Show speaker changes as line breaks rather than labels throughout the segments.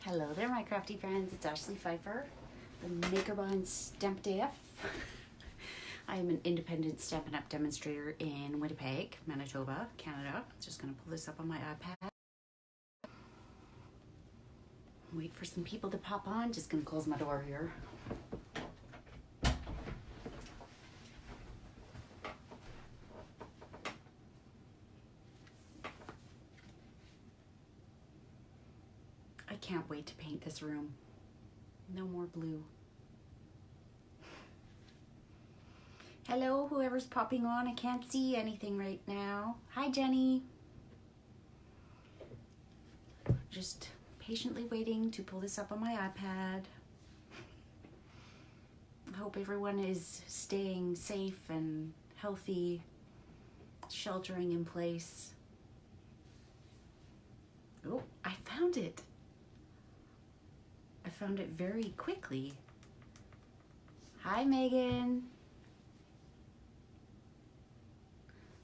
Hello there, my crafty friends. It's Ashley Pfeiffer, the maker behind Stamped AF. I am an independent Stampin' Up! Demonstrator in Winnipeg, Manitoba, Canada. Just going to pull this up on my iPad. Wait for some people to pop on. Just going to close my door here. I can't wait to paint this room. No more blue. Hello, whoever's popping on. I can't see anything right now. Hi, Jenny. Just patiently waiting to pull this up on my iPad. I hope everyone is staying safe and healthy, sheltering in place. Oh, I found it. I found it very quickly. Hi, Megan.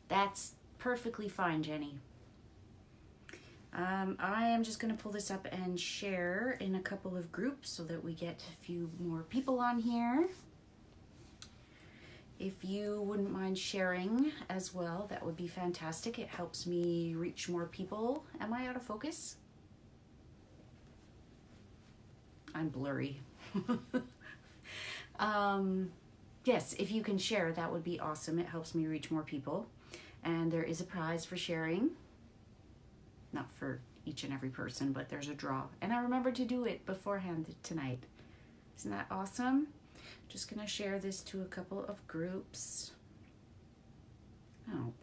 That's perfectly fine, Jenny. I am just going to pull this up and share in a couple of groups so that we get a few more people on here. If you wouldn't mind sharing as well, that would be fantastic. It helps me reach more people. Am I out of focus? I'm blurry. Yes, if you can share, that would be awesome. It helps me reach more people. And there is a prize for sharing. Not for each and every person, but there's a draw. And I remembered to do it beforehand tonight. Isn't that awesome? Just gonna share this to a couple of groups. Oh,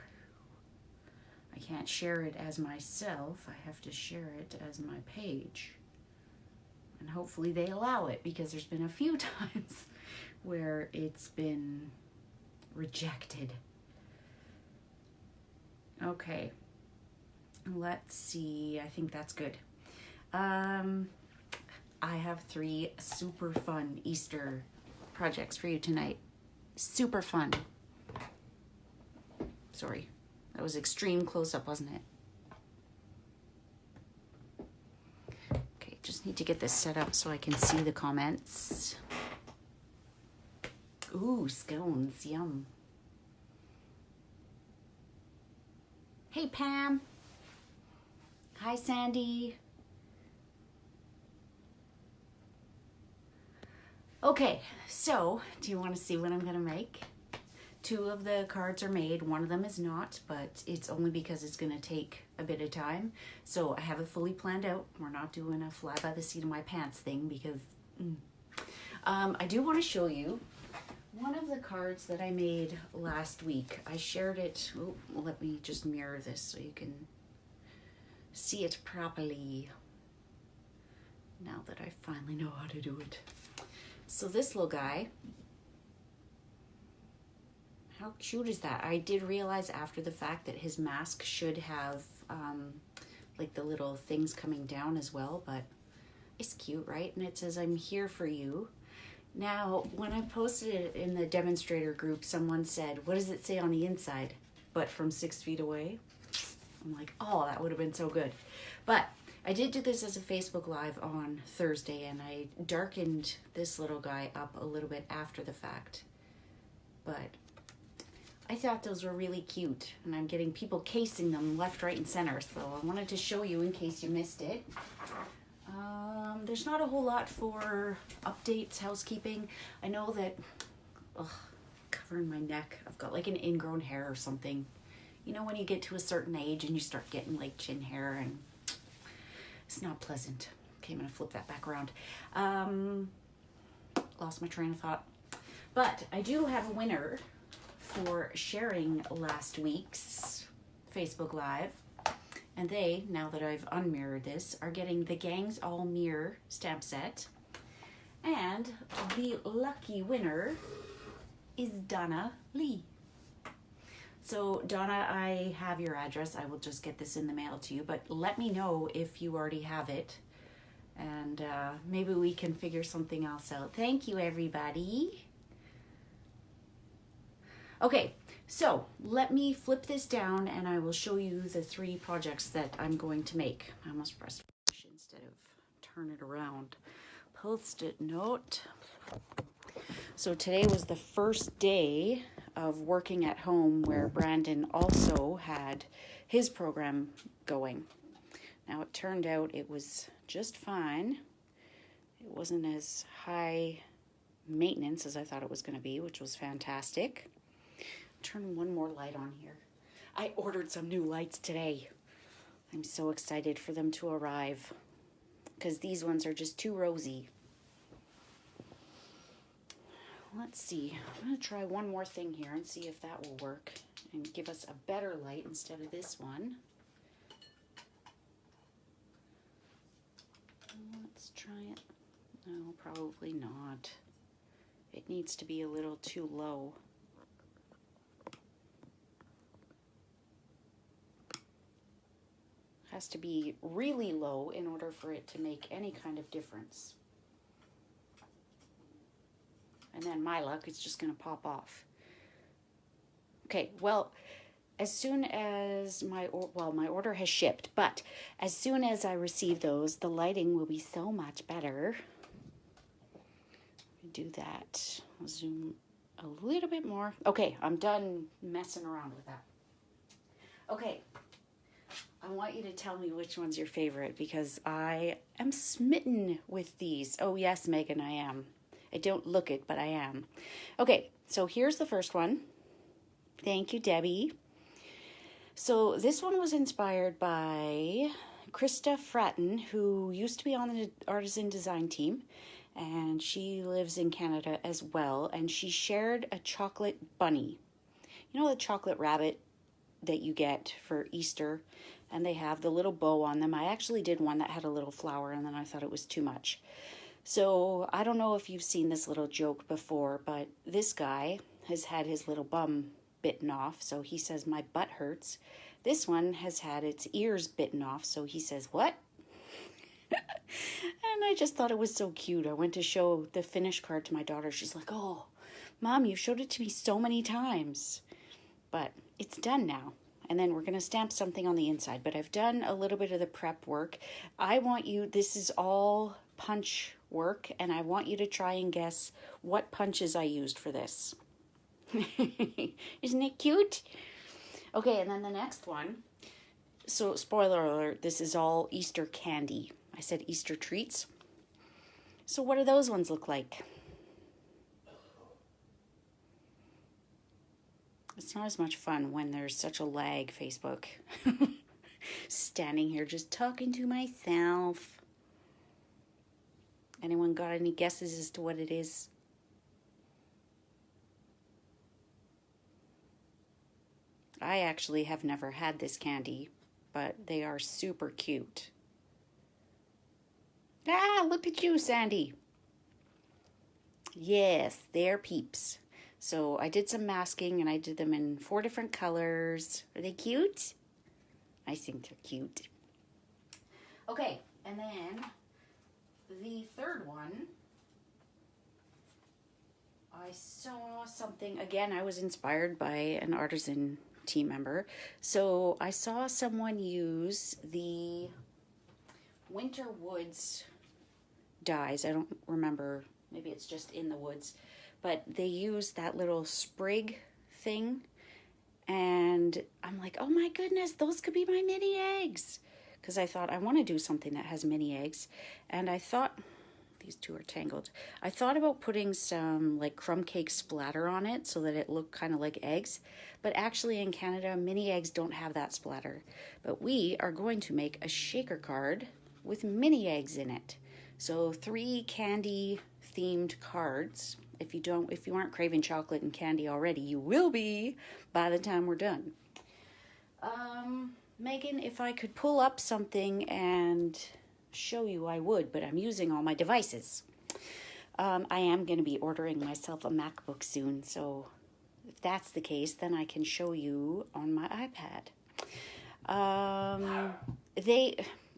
I can't share it as myself. I have to share it as my page. And hopefully they allow it, because there's been a few times where it's been rejected. Okay, let's see. I think that's good. I have 3 super fun Easter projects for you tonight. Super fun. Sorry, that was extreme close-up, wasn't it? Just need to get this set up so I can see the comments. Ooh, scones, yum. Hey, Pam. Hi, Sandy. Okay, so do you want to see what I'm going to make? 2 of the cards are made. One of them is not, but it's only because it's going to take a bit of time. So I have it fully planned out. We're not doing a fly by the seat of my pants thing, because I do want to show you one of the cards that I made last week. I shared it. Oh, let me just mirror this so you can see it properly now that I finally know how to do it. So this little guy, how cute is that? I did realize after the fact that his mask should have like the little things coming down as well, but it's cute, right? And it says, "I'm here for you." Now, when I posted it in the demonstrator group, someone said, "What does it say on the inside?" But from 6 feet away. I'm like, oh, that would have been so good. But I did do this as a Facebook Live on Thursday, and I darkened this little guy up a little bit after the fact. But I thought those were really cute, and I'm getting people casing them left, right, and center, so I wanted to show you in case you missed it. There's not a whole lot for updates, housekeeping. I know that, covering my neck, I've got like an ingrown hair or something. You know when you get to a certain age and you start getting like chin hair, and it's not pleasant. Okay, I'm gonna flip that back around. Lost my train of thought. But I do have a winner for sharing last week's Facebook Live. And they, now that I've unmirrored this, are getting the Gangs All Mirror stamp set. And the lucky winner is Donna Lee. So Donna, I have your address. I will just get this in the mail to you, but let me know if you already have it. And maybe we can figure something else out. Thank you, everybody. Okay, so let me flip this down and I will show you the 3 projects that I'm going to make. I almost pressed finish instead of turn it around. Post-it note. So today was the first day of working at home where Brandon also had his program going. Now it turned out it was just fine. It wasn't as high maintenance as I thought it was going to be, which was fantastic. Turn one more light on here. I ordered some new lights today. I'm so excited for them to arrive because these ones are just too rosy. Let's see. I'm going to try one more thing here and see if that will work and give us a better light instead of this one. Let's try it. No, probably not. It needs to be a little too low. Has to be really low in order for it to make any kind of difference. And then my luck, it's just going to pop off. Okay, well, as soon as my order has shipped, but as soon as I receive those, the lighting will be so much better. Do that. I'll zoom a little bit more. Okay, I'm done messing around with that. Okay. I want you to tell me which one's your favorite because I am smitten with these. Oh yes, Megan, I am. I don't look it, but I am. Okay, so here's the first one. Thank you, Debbie. So this one was inspired by Krista Fratton, who used to be on the artisan design team, and she lives in Canada as well, and she shared a chocolate bunny. You know the chocolate rabbit that you get for Easter, and they have the little bow on them. I actually did one that had a little flower, and then I thought it was too much. So I don't know if you've seen this little joke before, but this guy has had his little bum bitten off, so he says, my butt hurts. This one has had its ears bitten off, so he says, what? And I just thought it was so cute. I went to show the finish card to my daughter. She's like, oh, Mom, you've showed it to me so many times. But it's done now. And then we're going to stamp something on the inside. But I've done a little bit of the prep work. I want you, this is all punch work, and I want you to try and guess what punches I used for this. Isn't it cute? Okay, and then the next one. So, spoiler alert, this is all Easter candy. I said Easter treats. So what do those ones look like? It's not as much fun when there's such a lag, Facebook. Standing here just talking to myself. Anyone got any guesses as to what it is? I actually have never had this candy, but they are super cute. Ah, look at you, Sandy. Yes, they're Peeps. So I did some masking and I did them in 4 different colors. Are they cute? I think they're cute. Okay, and then the third one, I saw something, again, I was inspired by an artisan team member. So I saw someone use the Winter Woods dyes. I don't remember, maybe it's just in the woods. But they use that little sprig thing. And I'm like, oh my goodness, those could be my mini eggs. Because I thought, I want to do something that has mini eggs. And I thought, these two are tangled. I thought about putting some like crumb cake splatter on it so that it looked kind of like eggs. But actually in Canada, mini eggs don't have that splatter. But we are going to make a shaker card with mini eggs in it. So 3 candy themed cards. If you aren't craving chocolate and candy already, you will be by the time we're done. Megan, if I could pull up something and show you, I would, but I'm using all my devices. I am going to be ordering myself a MacBook soon, so if that's the case, then I can show you on my iPad.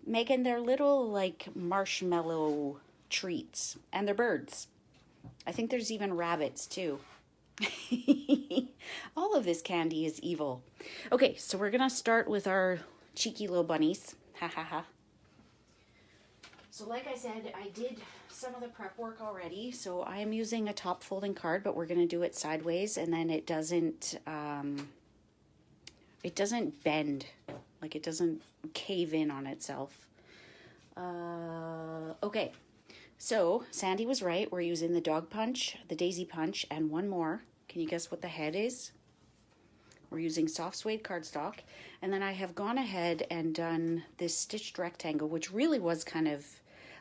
Megan, they're little like marshmallow treats, and they're birds. I think there's even rabbits too. All of this candy is evil. Okay, so we're gonna start with our cheeky little bunnies. Ha ha ha. So like I said, I did some of the prep work already. So I am using a top folding card, but we're going to do it sideways, and then it doesn't bend, like it doesn't cave in on itself. Okay, so Sandy was right. We're using the dog punch, the daisy punch, and one more. Can you guess what the head is? We're using soft suede cardstock. And then I have gone ahead and done this stitched rectangle, which really was kind of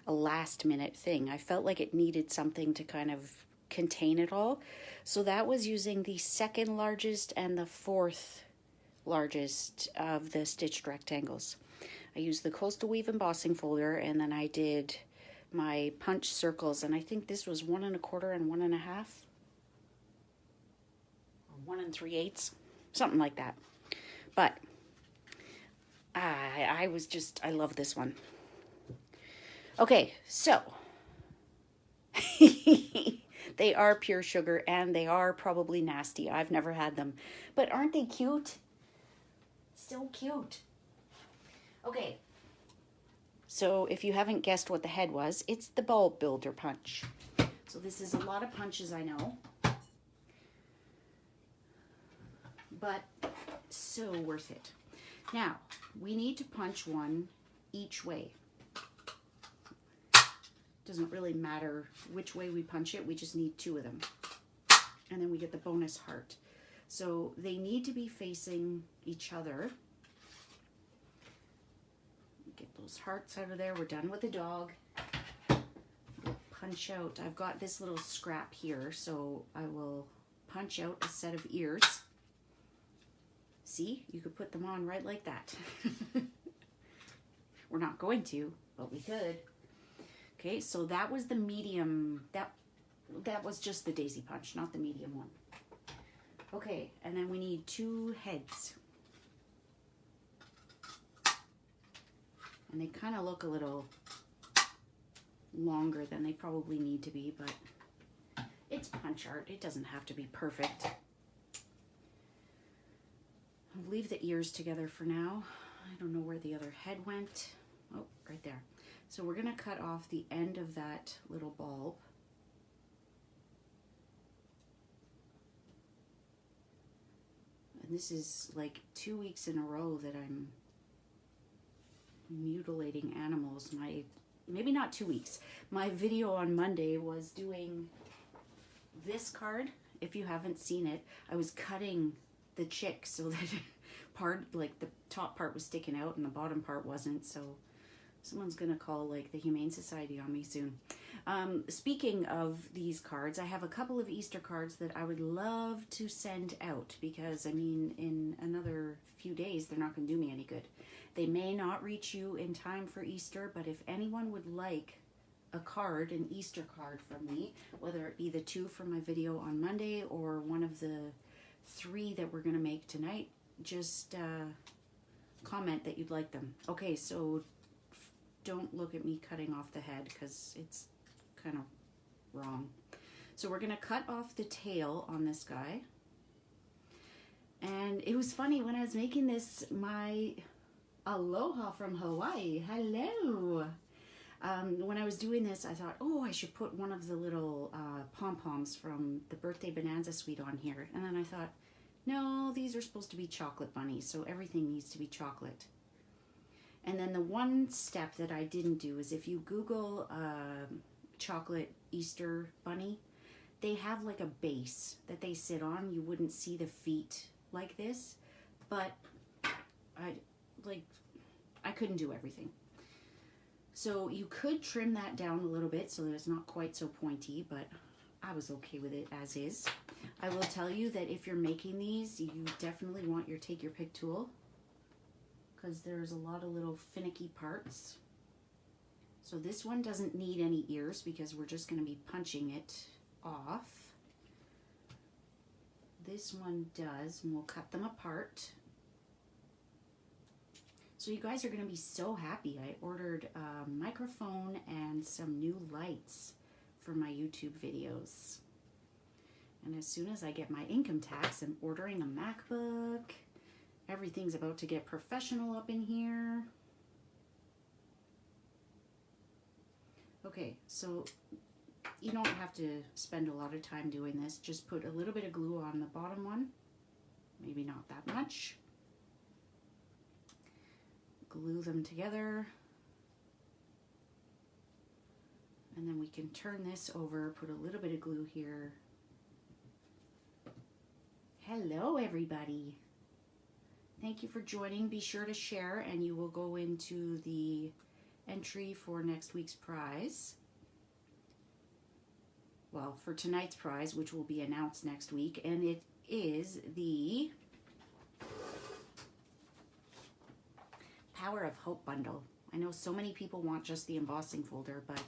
a last minute thing. I felt like it needed something to kind of contain it all. So that was using the second largest and the fourth largest of the stitched rectangles. I used the Coastal Weave embossing folder, and then I did my punch circles, and I think this was 1 1/4 and 1 1/2, or 1 3/8, something like that. But I love this one. Okay, so they are pure sugar, and they are probably nasty. I've never had them, but aren't they cute? So cute. Okay, so if you haven't guessed what the head was, it's the bulb builder punch. So this is a lot of punches, I know, but so worth it. Now, we need to punch one each way. Doesn't really matter which way we punch it, we just need 2 of them. And then we get the bonus heart. So they need to be facing each other. Get those hearts out of there. We're done with the dog. We'll punch out. I've got this little scrap here, so I will punch out a set of ears. See, you could put them on right like that. We're not going to, but we could. Okay, so that was the medium. That was just the daisy punch, not the medium one. Okay, and then we need 2 heads. And they kind of look a little longer than they probably need to be, but it's punch art. It doesn't have to be perfect. I'll leave the ears together for now. I don't know where the other head went. Oh, right there. So we're going to cut off the end of that little bulb. And this is like 2 weeks in a row that I'm mutilating animals. Maybe not 2 weeks. My video on Monday was doing this card. If you haven't seen it, I was cutting the chick so that like the top part was sticking out and the bottom part wasn't. So someone's gonna call like the Humane Society on me soon. Speaking of these cards, I have a couple of Easter cards that I would love to send out, because I mean, in another few days they're not gonna do me any good. They may not reach you in time for Easter, but if anyone would like a card, an Easter card from me, whether it be the 2 from my video on Monday or one of the 3 that we're going to make tonight, just comment that you'd like them. Okay, so don't look at me cutting off the head because it's kind of wrong. So we're going to cut off the tail on this guy. And it was funny when I was making this, my aloha from Hawaii, hello. When I was doing this, I thought, oh, I should put one of the little pom-poms from the Birthday Bonanza Suite on here. And then I thought, no, these are supposed to be chocolate bunnies, so everything needs to be chocolate. And then the one step that I didn't do is, if you Google chocolate Easter bunny, they have like a base that they sit on. You wouldn't see the feet like this, but I couldn't do everything. So you could trim that down a little bit so that it's not quite so pointy, but I was okay with it as is. I will tell you that if you're making these, you definitely want your take your pick tool, because there's a lot of little finicky parts. So this one doesn't need any ears because we're just going to be punching it off. This one does, and we'll cut them apart. So you guys are going to be so happy. I ordered a microphone and some new lights for my YouTube videos. And as soon as I get my income tax, I'm ordering a MacBook. Everything's about to get professional up in here. Okay, so you don't have to spend a lot of time doing this. Just put a little bit of glue on the bottom one. Maybe not that much. Glue them together. And then we can turn this over, put a little bit of glue here. Hello, everybody. Thank you for joining. Be sure to share and you will go into the entry for next week's prize. Well, for tonight's prize, which will be announced next week, and it is the Power of Hope bundle. I know so many people want just the embossing folder, but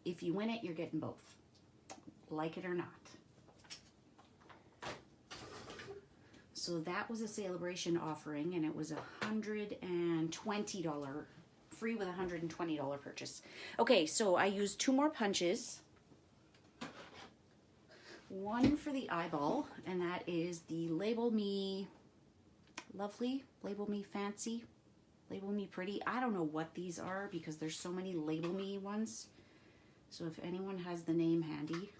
if you win it, you're getting both, like it or not. So that was a celebration offering, and it was $120, free with a $120 purchase. Okay, so I used 2 more punches. One for the eyeball, and that is the Label Me Lovely, Label Me Fancy, Label Me Pretty. I don't know what these are because there's so many Label Me ones. So if anyone has the name handy,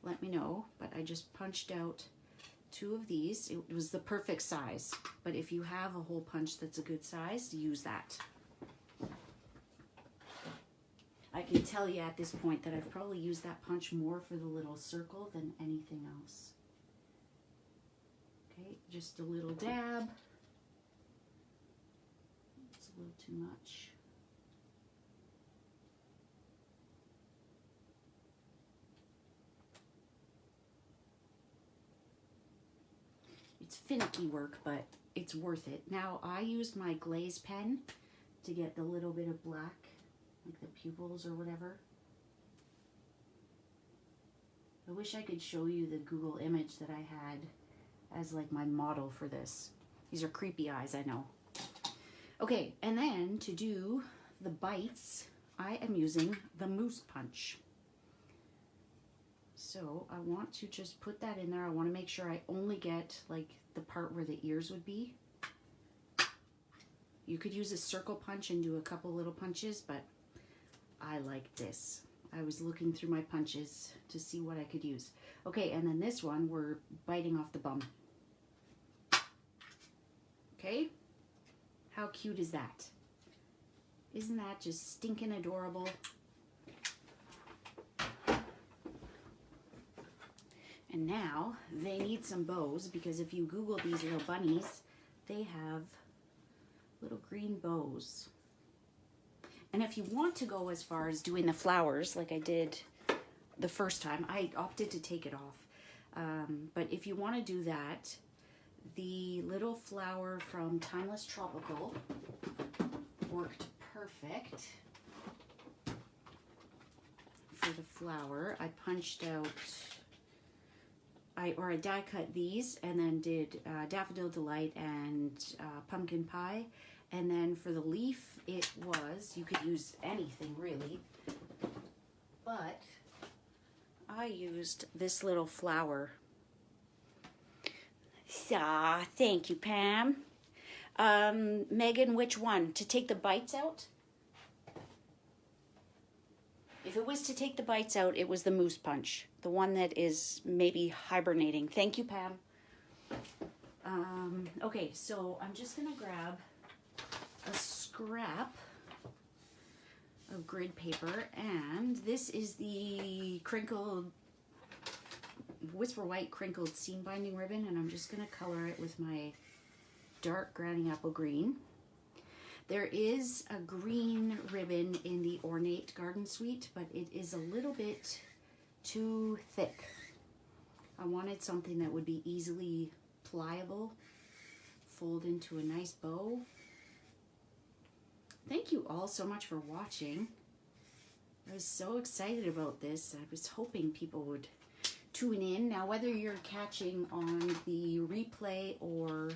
let me know. But I just punched out 2 of these. It was the perfect size. But if you have a hole punch that's a good size, use that. I can tell you at this point that I've probably used that punch more for the little circle than anything else. Okay, just a little dab. It's a little too much. It's finicky work, but it's worth it. Now, I used my glaze pen to get the little bit of black, like the pupils or whatever. I wish I could show you the Google image that I had as like my model for this. These are creepy eyes, I know. Okay, and then to do the bites, I am using the Moose Punch. So I want to just put that in there. I want to make sure I only get like the part where the ears would be. You could use a circle punch and do a couple little punches, but I like this. I was looking through my punches to see what I could use. Okay, and then this one, we're biting off the bum. Okay, how cute is that? Isn't that just stinking adorable? And now they need some bows, because if you Google these little bunnies, they have little green bows. And if you want to go as far as doing the flowers, like I did the first time, I opted to take it off. But if you want to do that, the little flower from Timeless Tropical worked perfect for the flower. I punched out, I die cut these, and then did Daffodil Delight and Pumpkin Pie. And then for the leaf, it was, you could use anything really, but I used this little flower. Ah, thank you, Pam. Megan, which one? To take the bites out? If it was to take the bites out, it was the Moose Punch. The one that is maybe hibernating. Thank you, Pam. Okay, so I'm just going to grab a scrap of grid paper, and this is the crinkled Whisper White crinkled seam binding ribbon, and I'm just going to color it with my dark Granny Apple Green. There is a green ribbon in the Ornate Garden Suite, but it is a little bit too thick. I wanted something that would be easily pliable, fold into a nice bow. Thank you all so much for watching. I was so excited about this. I was hoping people would tune in. Now, whether you're catching on the replay or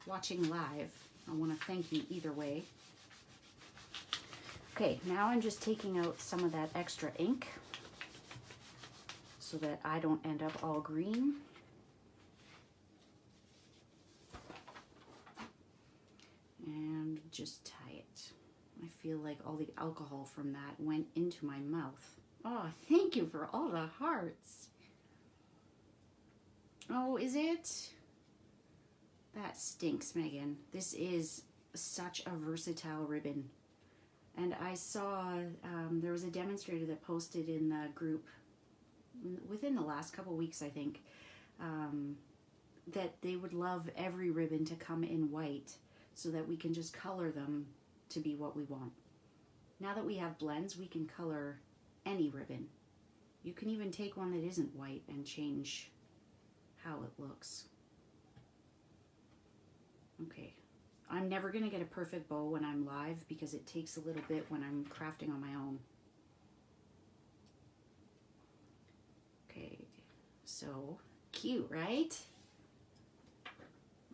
watching live, I want to thank you either way. Okay, now I'm just taking out some of that extra ink so that I don't end up all green. And just tie it. I feel like all the alcohol from that went into my mouth. Oh, thank you for all the hearts. Oh, is it? That stinks, Megan. This is such a versatile ribbon. And I saw there was a demonstrator that posted in the group within the last couple weeks, I think, that they would love every ribbon to come in white so that we can just color them to be what we want. Now that we have blends, we can color any ribbon. You can even take one that isn't white and change how it looks. Okay, I'm never gonna get a perfect bow when I'm live because it takes a little bit when I'm crafting on my own. Okay, so cute, right?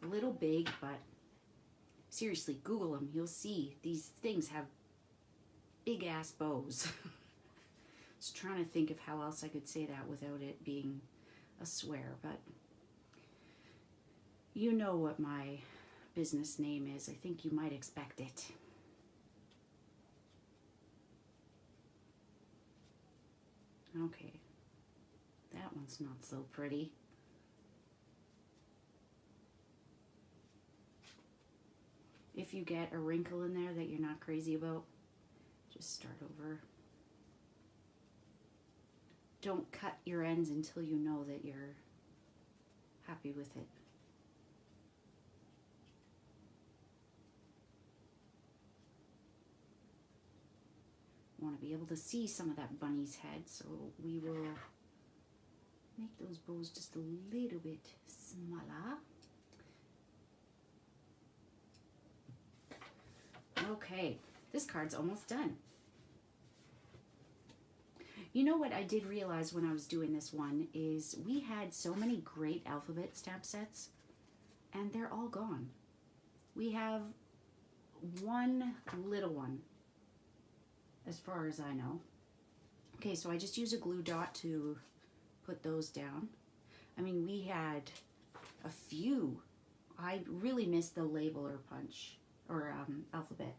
A little big, but seriously, Google them. You'll see these things have big ass bows. Just trying to think of how else I could say that without it being a swear, but you know what my business name is. I think you might expect it. Okay, that one's not so pretty. If you get a wrinkle in there that you're not crazy about, just start over. Don't cut your ends until you know that you're happy with it. Want to be able to see some of that bunny's head, so we will make those bows just a little bit smaller. Okay, this card's almost done. You know what I did realize when I was doing this one is we had so many great alphabet stamp sets and they're all gone. We have one little one as far as I know. Okay, so I just use a glue dot to put those down. I mean, we had a few. I really missed the labeler punch or alphabet.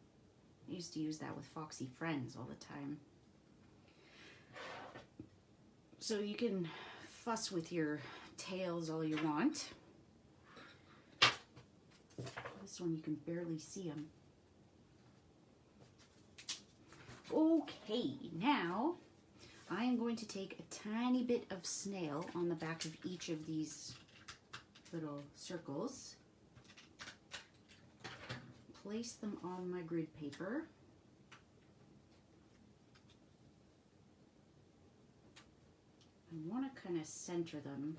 I used to use that with Foxy Friends all the time. So you can fuss with your tails all you want. This one you can barely see them. Okay, now I am going to take a tiny bit of snail on the back of each of these little circles. Place them on my grid paper. I want to kind of center them.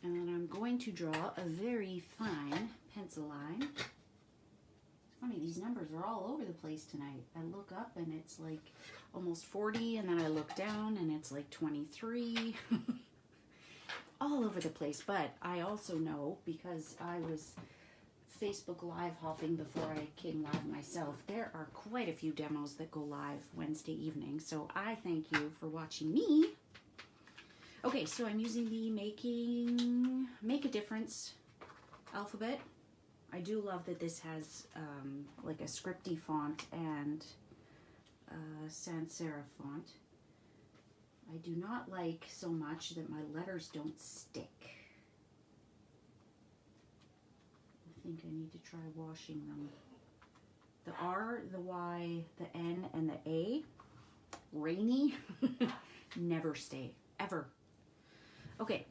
And then I'm going to draw a very fine pencil line. It's funny, these numbers are all over the place tonight. I look up and it's like almost 40, and then I look down and it's like 23. All over the place, but I also know, because I was Facebook live hopping before I came live myself, there are quite a few demos that go live Wednesday evening, so I thank you for watching me. Okay, so I'm using the Make a Difference alphabet. I do love that this has like a scripty font and sans serif font. I do not like so much that my letters don't stick. I think I need to try washing them. The R, the Y, the N, and the A, rainy, never stay, ever. Okay,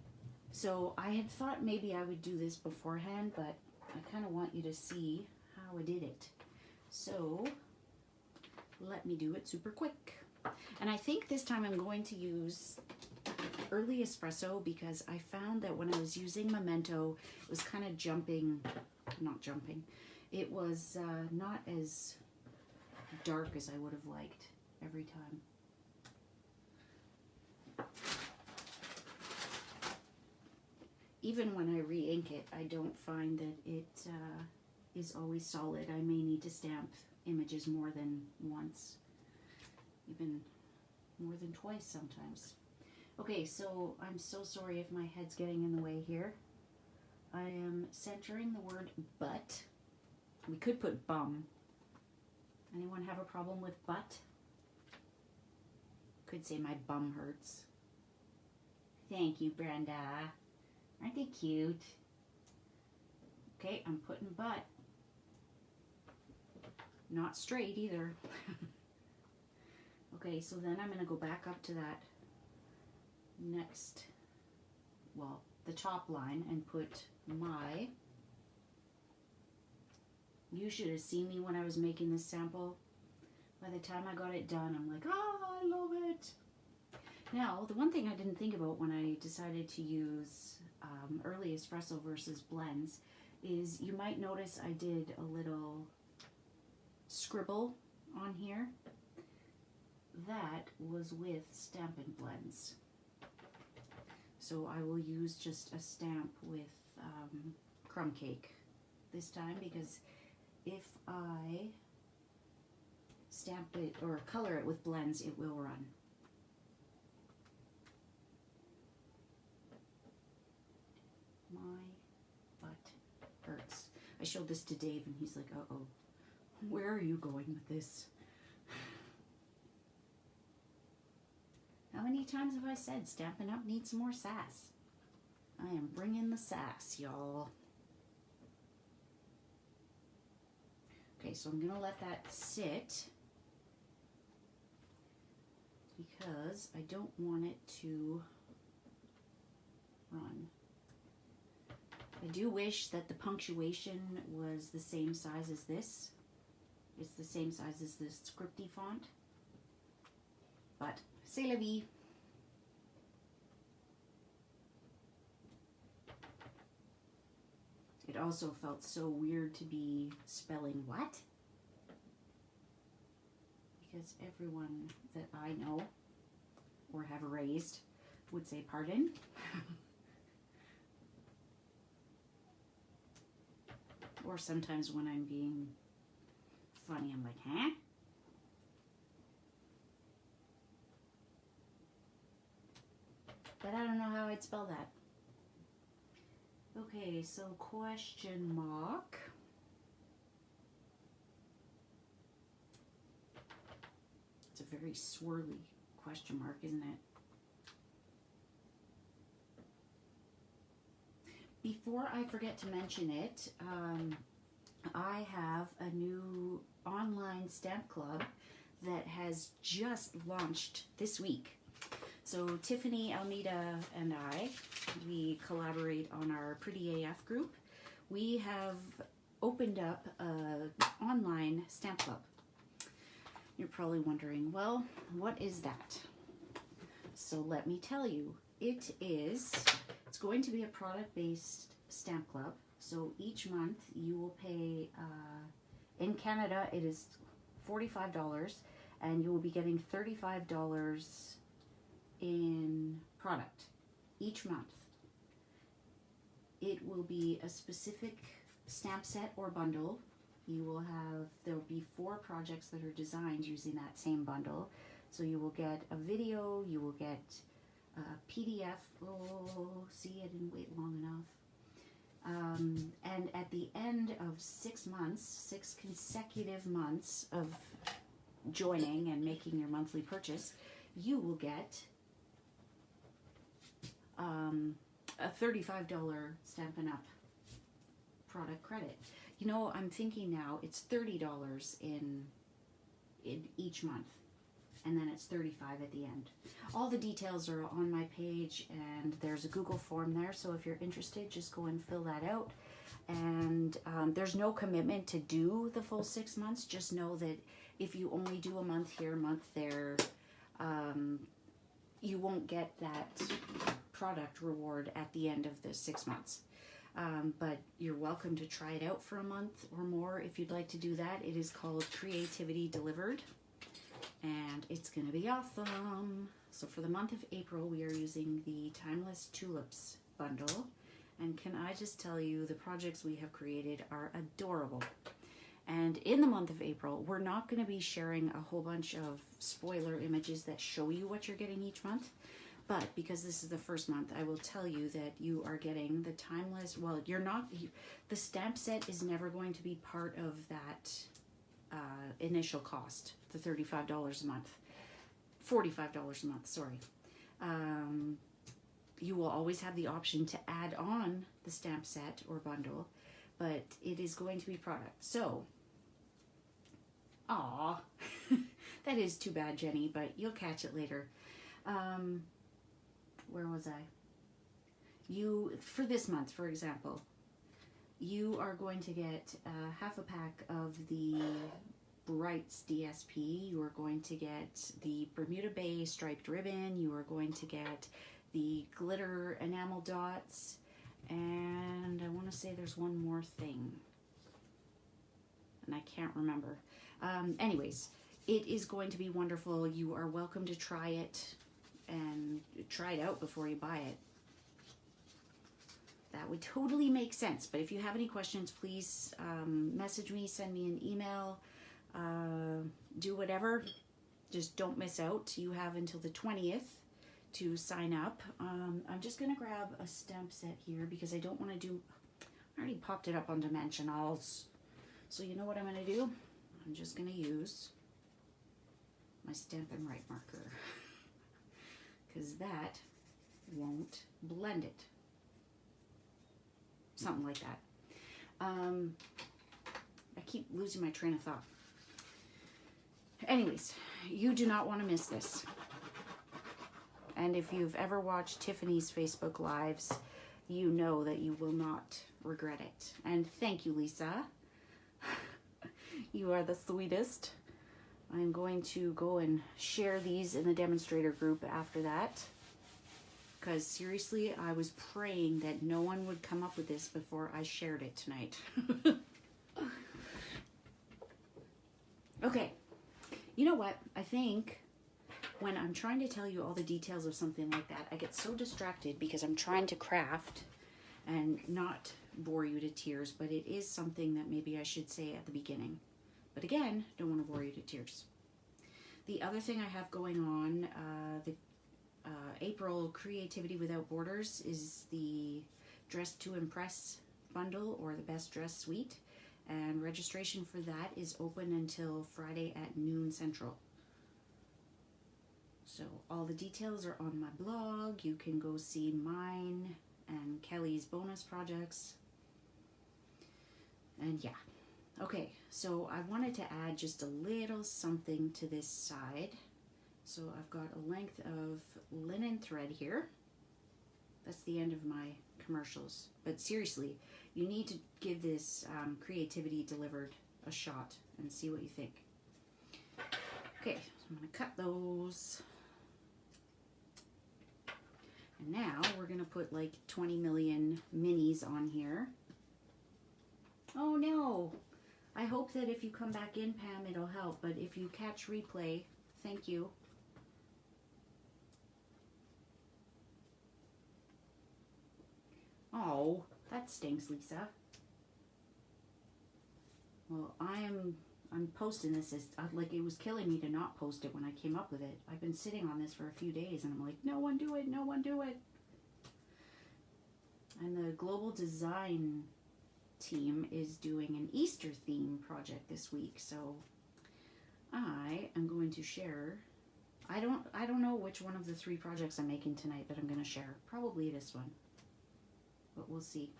so I had thought maybe I would do this beforehand, but I kind of want you to see how I did it. So let me do it super quick. And I think this time I'm going to use early espresso because I found that when I was using Memento, it was kind of not jumping. It was not as dark as I would have liked every time. Even when I re-ink it, I don't find that it is always solid. I may need to stamp images more than once. Even more than twice sometimes. Okay, so I'm so sorry if my head's getting in the way here. I am centering the word butt. We could put bum. Anyone have a problem with butt? Could say my bum hurts. Thank you, Brenda. Aren't they cute? Okay, I'm putting butt. Not straight either. Okay, so then I'm going to go back up to that next, well, the top line and put my. You should have seen me when I was making this sample. By the time I got it done, I'm like, oh, I love it. Now, the one thing I didn't think about when I decided to use early espresso versus blends is you might notice I did a little scribble on here. That was with Stampin' Blends. So I will use just a stamp with crumb cake this time, because if I stamp it or color it with blends, it will run. My butt hurts. I showed this to Dave and he's like, uh-oh, where are you going with this? How many times have I said Stampin' Up! Needs some more sass? I am bringing the sass, y'all. Okay, so I'm gonna let that sit because I don't want it to run. I do wish that the punctuation was the same size as this. It's the same size as this scripty font, but c'est la vie. It also felt so weird to be spelling what? Because everyone that I know or have raised would say pardon. Or sometimes when I'm being funny, I'm like, huh? But I don't know how I'd spell that. Okay, so question mark. It's a very swirly question mark, isn't it? Before I forget to mention it, I have a new online stamp club that has just launched this week. So Tiffany, Almeida, and I, we collaborate on our Pretty AF group. We have opened up an online stamp club. You're probably wondering, well, what is that? So let me tell you, it's going to be a product-based stamp club. So each month you will pay, in Canada it is $45, and you will be getting $35 in product each month. It will be a specific stamp set or bundle. There will be 4 projects that are designed using that same bundle. So you will get a video, you will get a PDF. Oh, see, I didn't wait long enough. And at the end of 6 months, 6 consecutive months of joining and making your monthly purchase, you will get a $35 Stampin' Up! Product credit. You know, I'm thinking now it's $30 in each month, and then it's $35 at the end. All the details are on my page, and there's a Google form there, so if you're interested, just go and fill that out. And there's no commitment to do the full 6 months. Just know that if you only do a month here, a month there, you won't get that product reward at the end of the 6 months. But you're welcome to try it out for a month or more if you'd like to do that. It is called Creativity Delivered, and it's going to be awesome. So for the month of April, we are using the Timeless Tulips bundle. And can I just tell you, the projects we have created are adorable. And in the month of April, we're not going to be sharing a whole bunch of spoiler images that show you what you're getting each month. But because this is the first month, I will tell you that you are getting the timeless, well, you're not, the stamp set is never going to be part of that initial cost, the $35 a month, $45 a month, sorry. You will always have the option to add on the stamp set or bundle, but it is going to be product. So, aw, that is too bad, Jenny, but you'll catch it later. Where was I? For this month, for example, you are going to get half a pack of the Brights DSP. You are going to get the Bermuda Bay striped ribbon. You are going to get the glitter enamel dots. And I want to say there's one more thing. And I can't remember. Anyways, it is going to be wonderful. You are welcome to try it and try it out before you buy it. That would totally make sense. But if you have any questions, please message me, send me an email, do whatever. Just don't miss out. You have until the 20th to sign up. I'm just going to grab a stamp set here because I don't want to do... I already popped it up on Dimensionals. So you know what I'm going to do? I'm just going to use my Stampin' Right marker because that won't blend it. Something like that. I keep losing my train of thought. Anyways, you do not want to miss this. And if you've ever watched Tiffany's Facebook Lives, you know that you will not regret it. And thank you, Lisa. You are the sweetest. I'm going to go and share these in the demonstrator group after that. Because seriously, I was praying that no one would come up with this before I shared it tonight. Okay. You know what? I think when I'm trying to tell you all the details of something like that, I get so distracted because I'm trying to craft and not bore you to tears, but it is something that maybe I should say at the beginning. But again, don't want to bore you to tears. The other thing I have going on, April Creativity Without Borders is the Dress to Impress bundle or the Best Dress Suite. And registration for that is open until Friday at noon Central. So all the details are on my blog. You can go see mine and Kelly's bonus projects. And yeah. Okay, so I wanted to add just a little something to this side. So I've got a length of linen thread here. That's the end of my commercials. But seriously, you need to give this Creativity Delivered a shot and see what you think. Okay, so I'm going to cut those. And now we're going to put like 20 million minis on here. Oh no! I hope that if you come back in, Pam, it'll help. But if you catch replay, thank you. Oh, that stinks, Lisa. Well, I'm posting this as, like, it was killing me to not post it when I came up with it. I've been sitting on this for a few days and I'm like, no one do it, no one do it. And the Global Design team is doing an Easter theme project this week, so I am going to share. I don't know which one of the 3 projects I'm making tonight that I'm going to share. Probably this one. But we'll see.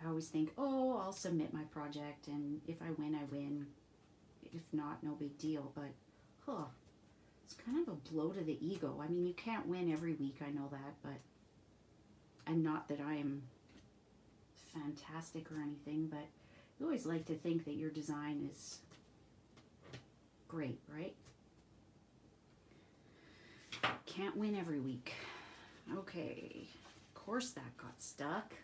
I always think, oh, I'll submit my project, and if I win, I win. If not, no big deal. But, it's kind of a blow to the ego. I mean, you can't win every week, I know that, but, and not that I am fantastic or anything, but you always like to think that your design is great, right? Can't win every week. Okay, of course that got stuck.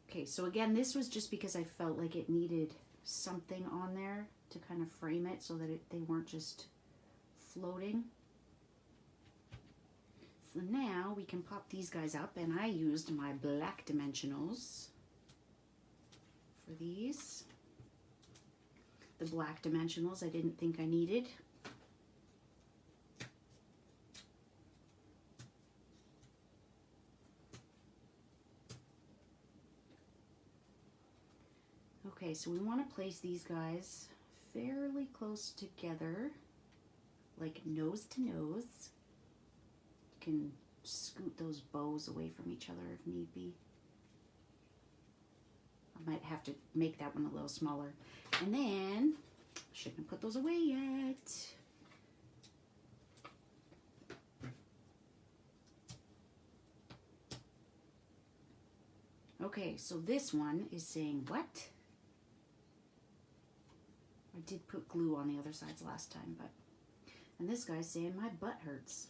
Okay, so again, this was just because I felt like it needed something on there to kind of frame it so that they weren't just floating. So now we can pop these guys up, and I used my black dimensionals for these. the black dimensionals I didn't think I needed. Okay, so we want to place these guys fairly close together, like nose to nose. You can scoot those bows away from each other if need be. I might have to make that one a little smaller. And then, shouldn't put those away yet. Okay, so this one is saying what? I did put glue on the other sides last time, but, and this guy's saying my butt hurts.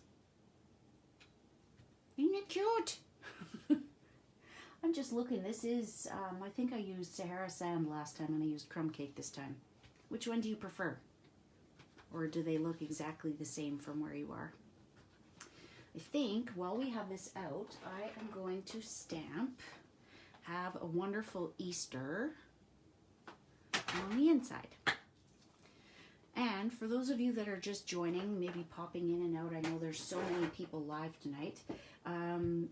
Isn't it cute? I'm just looking. This is, I think I used Sahara Sand last time and I used Crumb Cake this time. Which one do you prefer? Or do they look exactly the same from where you are? I think while we have this out, I am going to stamp Have a Wonderful Easter on the inside. And for those of you that are just joining, maybe popping in and out, I know there's so many people live tonight.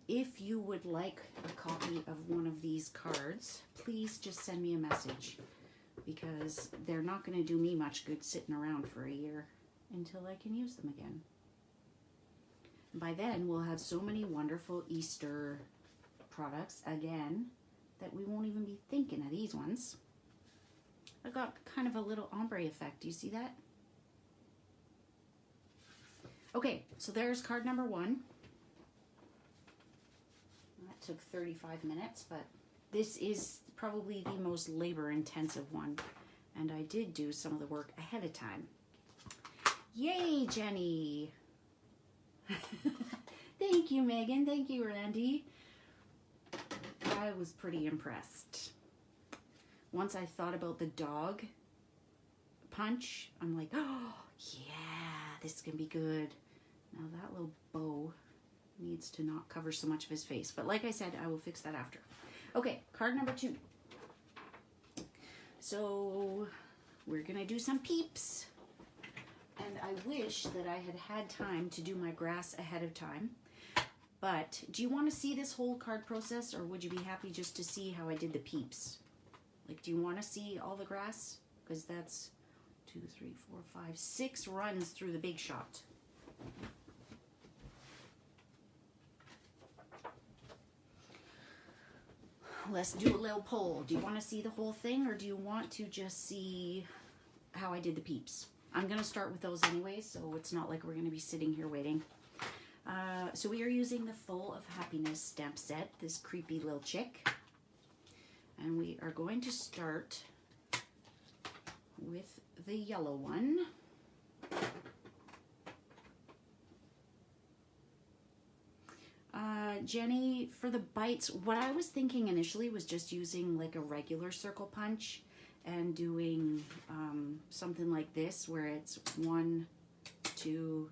If you would like a copy of one of these cards, please just send me a message, because they're not going to do me much good sitting around for a year until I can use them again. By then, we'll have so many wonderful Easter products again that we won't even be thinking of these ones. I got kind of a little ombre effect. Do you see that? Okay, so there's card number 1. That took 35 minutes, but this is probably the most labor-intensive one, and I did do some of the work ahead of time. Yay, Jenny! Thank you, Megan. Thank you, Randy. I was pretty impressed. Once I thought about the dog punch, I'm like, oh, yeah, this can be good. Now that little bow needs to not cover so much of his face. But like I said, I will fix that after. Okay, card number 2. So we're going to do some peeps. And I wish that I had had time to do my grass ahead of time. But do you want to see this whole card process, or would you be happy just to see how I did the peeps? Like, do you want to see all the grass? Because that's 2, 3, 4, 5, 6 runs through the big shot. Let's do a little poll. Do you want to see the whole thing, or do you want to just see how I did the peeps? I'm going to start with those anyway, so it's not like we're going to be sitting here waiting. So we are using the Full of Happiness stamp set, this creepy little chick. And we are going to start with the yellow one. Jenny, for the bites, what I was thinking initially was just using like a regular circle punch and doing something like this where it's 1, 2,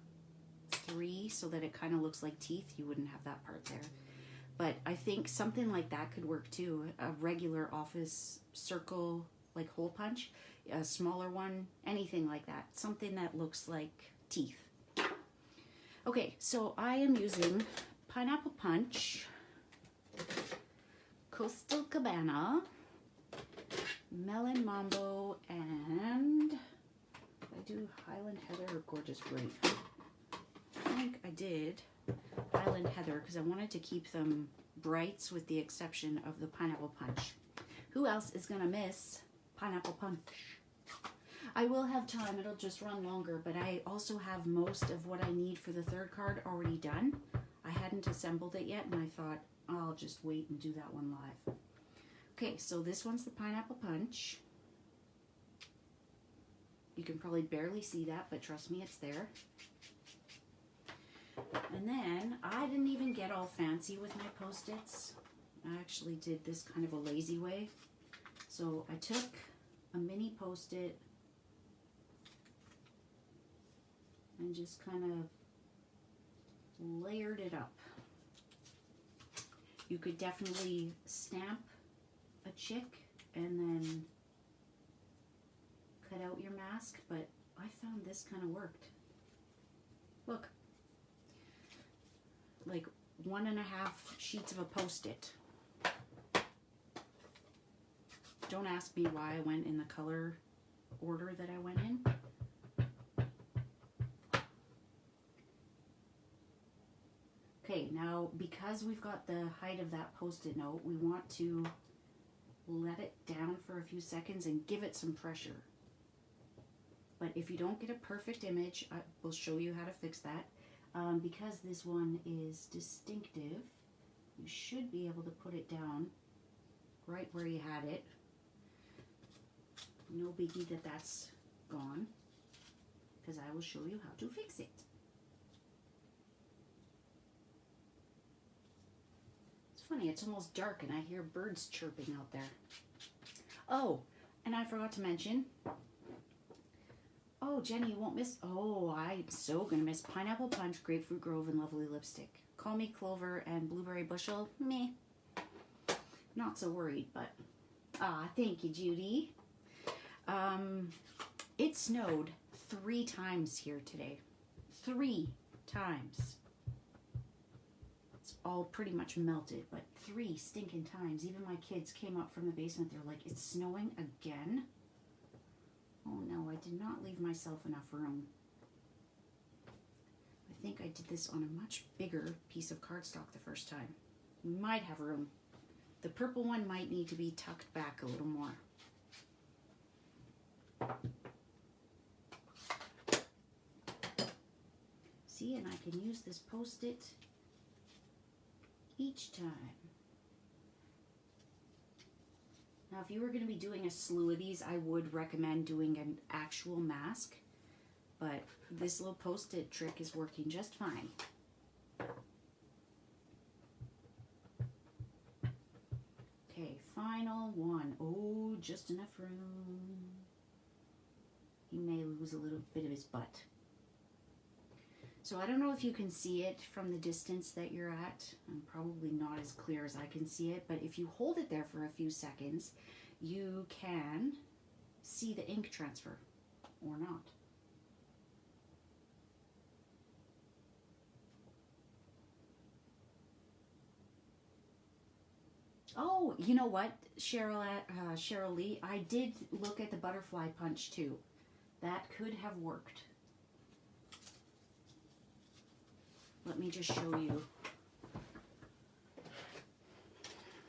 3, so that it kind of looks like teeth. You wouldn't have that part there. But I think something like that could work too. A regular office circle, like hole punch, a smaller one, anything like that. Something that looks like teeth. Okay, so I am using Pineapple Punch, Coastal Cabana, Melon Mambo, and I do Highland Heather or Gorgeous Grape. I think I did Highland Heather because I wanted to keep them brights with the exception of the Pineapple Punch. Who else is going to miss Pineapple Punch? I will have time. It'll just run longer, but I also have most of what I need for the third card already done. I hadn't assembled it yet, and I thought I'll just wait and do that one live. Okay, so this one's the Pineapple Punch. You can probably barely see that, but trust me, it's there. And then I didn't even get all fancy with my Post-its. I actually did this kind of a lazy way. So I took a mini Post-it and just kind of layered it up. You could definitely stamp a chick and then cut out your mask, but I found this kind of worked. Look, like 1.5 sheets of a Post-it. Don't ask me why I went in the color order that I went in. Okay, now because we've got the height of that Post-it note, we want to let it down for a few seconds and give it some pressure. But if you don't get a perfect image, I will show you how to fix that. Because this one is distinctive, you should be able to put it down right where you had it. No biggie that that's gone, because I will show you how to fix it. It's funny, it's almost dark and I hear birds chirping out there. Oh, and I forgot to mention, oh, Jenny, you won't miss, oh, I'm so gonna miss Pineapple Punch, Grapefruit Grove, and Lovely Lipstick. Call Me Clover and Blueberry Bushel, meh. Not so worried, but, thank you, Judy. It snowed 3 times here today. 3 times. It's all pretty much melted, but 3 stinking times. Even my kids came up from the basement. They're like, it's snowing again? Oh no, I did not leave myself enough room. I think I did this on a much bigger piece of cardstock the first time. We might have room. The purple one might need to be tucked back a little more. See, and I can use this Post-it each time. Now, if you were going to be doing a slew of these, I would recommend doing an actual mask, but this little Post-it trick is working just fine. Okay, final one. Oh, just enough room. He may lose a little bit of his butt. So I don't know if you can see it from the distance that you're at. I'm probably not as clear as I can see it, but if you hold it there for a few seconds, you can see the ink transfer or not. Oh, you know what, Cheryl Lee, I did look at the butterfly punch too. That could have worked. Let me just show you.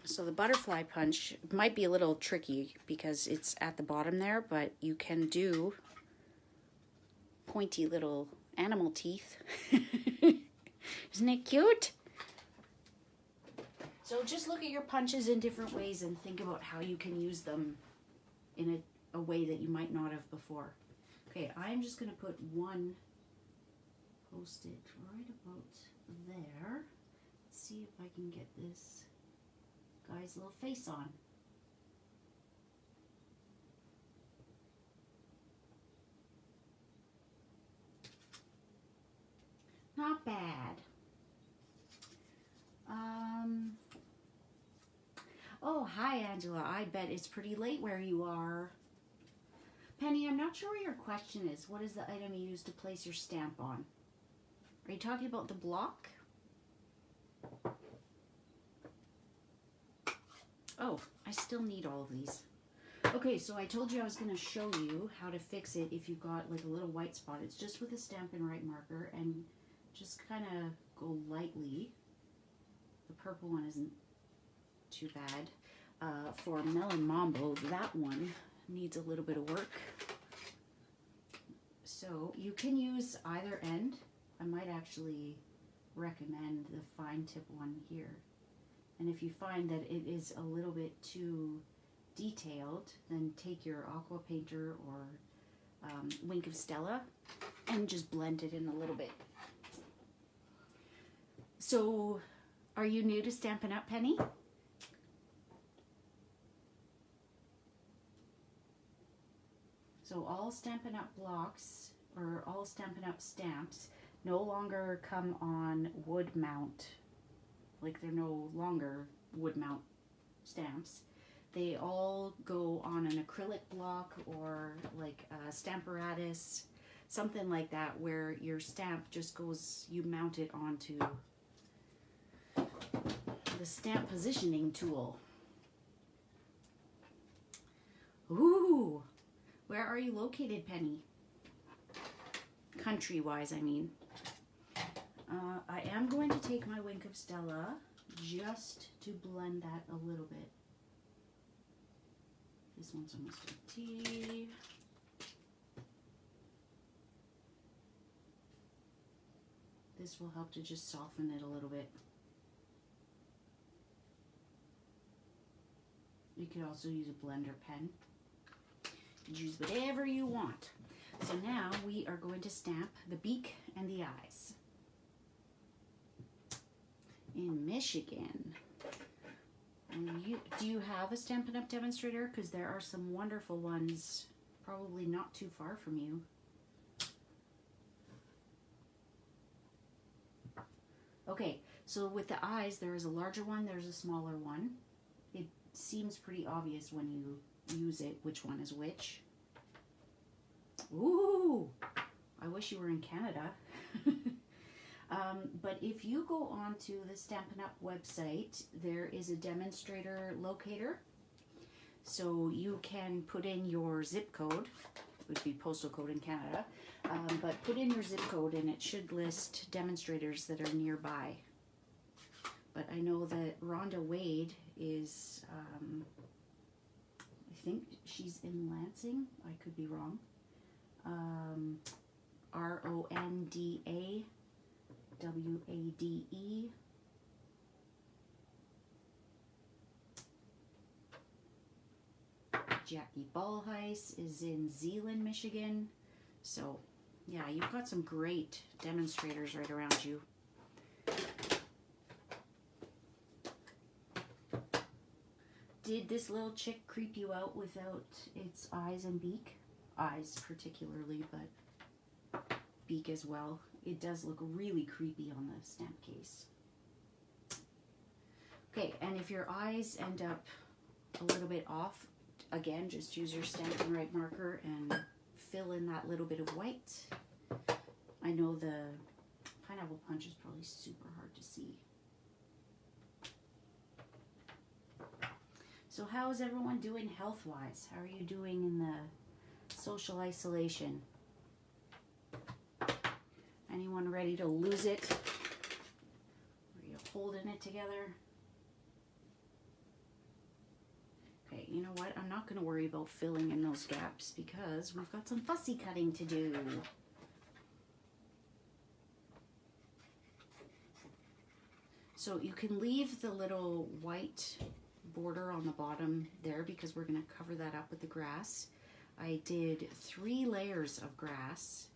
So the butterfly punch might be a little tricky because it's at the bottom there, but you can do pointy little animal teeth. Isn't it cute? So just look at your punches in different ways and think about how you can use them in a way that you might not have before. Okay, I'm just going to put one Post-it right about there. Let's see if I can get this guy's little face on. Not bad. Oh, hi, Angela. I bet it's pretty late where you are. Penny, I'm not sure what your question is. What is the item you use to place your stamp on? Are you talking about the block? Oh, I still need all of these. Okay, so I told you I was going to show you how to fix it if you've got like a little white spot. It's just with a Stampin' Right marker and just kind of go lightly. The purple one isn't too bad. For Melon Mambo, that one needs a little bit of work. So you can use either end. I might actually recommend the fine tip one here. And if you find that it is a little bit too detailed, then take your aqua painter or Wink of Stella and just blend it in a little bit. So, are you new to Stampin' Up, Penny? So all Stampin' Up blocks, or all Stampin' Up stamps, no longer come on wood mount. Like they're no longer wood mount stamps. They all go on an acrylic block or like a stamparatus, something like that, where your stamp just goes, you mount it onto the stamp positioning tool. Ooh, where are you located, Penny? Country-wise, I mean. I am going to take my Wink of Stella just to blend that a little bit. This one's almost empty. This will help to just soften it a little bit. You could also use a blender pen. Use whatever you want. So now we are going to stamp the beak and the eyes. In Michigan. Do you have a Stampin' Up! Demonstrator? Because there are some wonderful ones probably not too far from you. Okay, so with the eyes, there is a larger one, there's a smaller one. It seems pretty obvious when you use it which one is which. Ooh, I wish you were in Canada. But if you go onto the Stampin' Up! Website, there is a demonstrator locator. So you can put in your zip code, would be postal code in Canada, but put in your zip code and it should list demonstrators that are nearby. But I know that Rhonda Wade is, I think she's in Lansing, I could be wrong. RONDA WADE. Jackie Ballheis is in Zeeland, Michigan. So, yeah, you've got some great demonstrators right around you. Did this little chick creep you out without its eyes and beak? Eyes particularly, but beak as well. It does look really creepy on the stamp case. Okay, and if your eyes end up a little bit off, again, just use your Stampin' Right marker and fill in that little bit of white. I know the pineapple punch is probably super hard to see. So how is everyone doing health-wise? How are you doing in the social isolation? Anyone ready to lose it? Are you holding it together? Okay, you know what? I'm not going to worry about filling in those gaps because we've got some fussy cutting to do. So you can leave the little white border on the bottom there because we're going to cover that up with the grass. I did 3 layers of grass.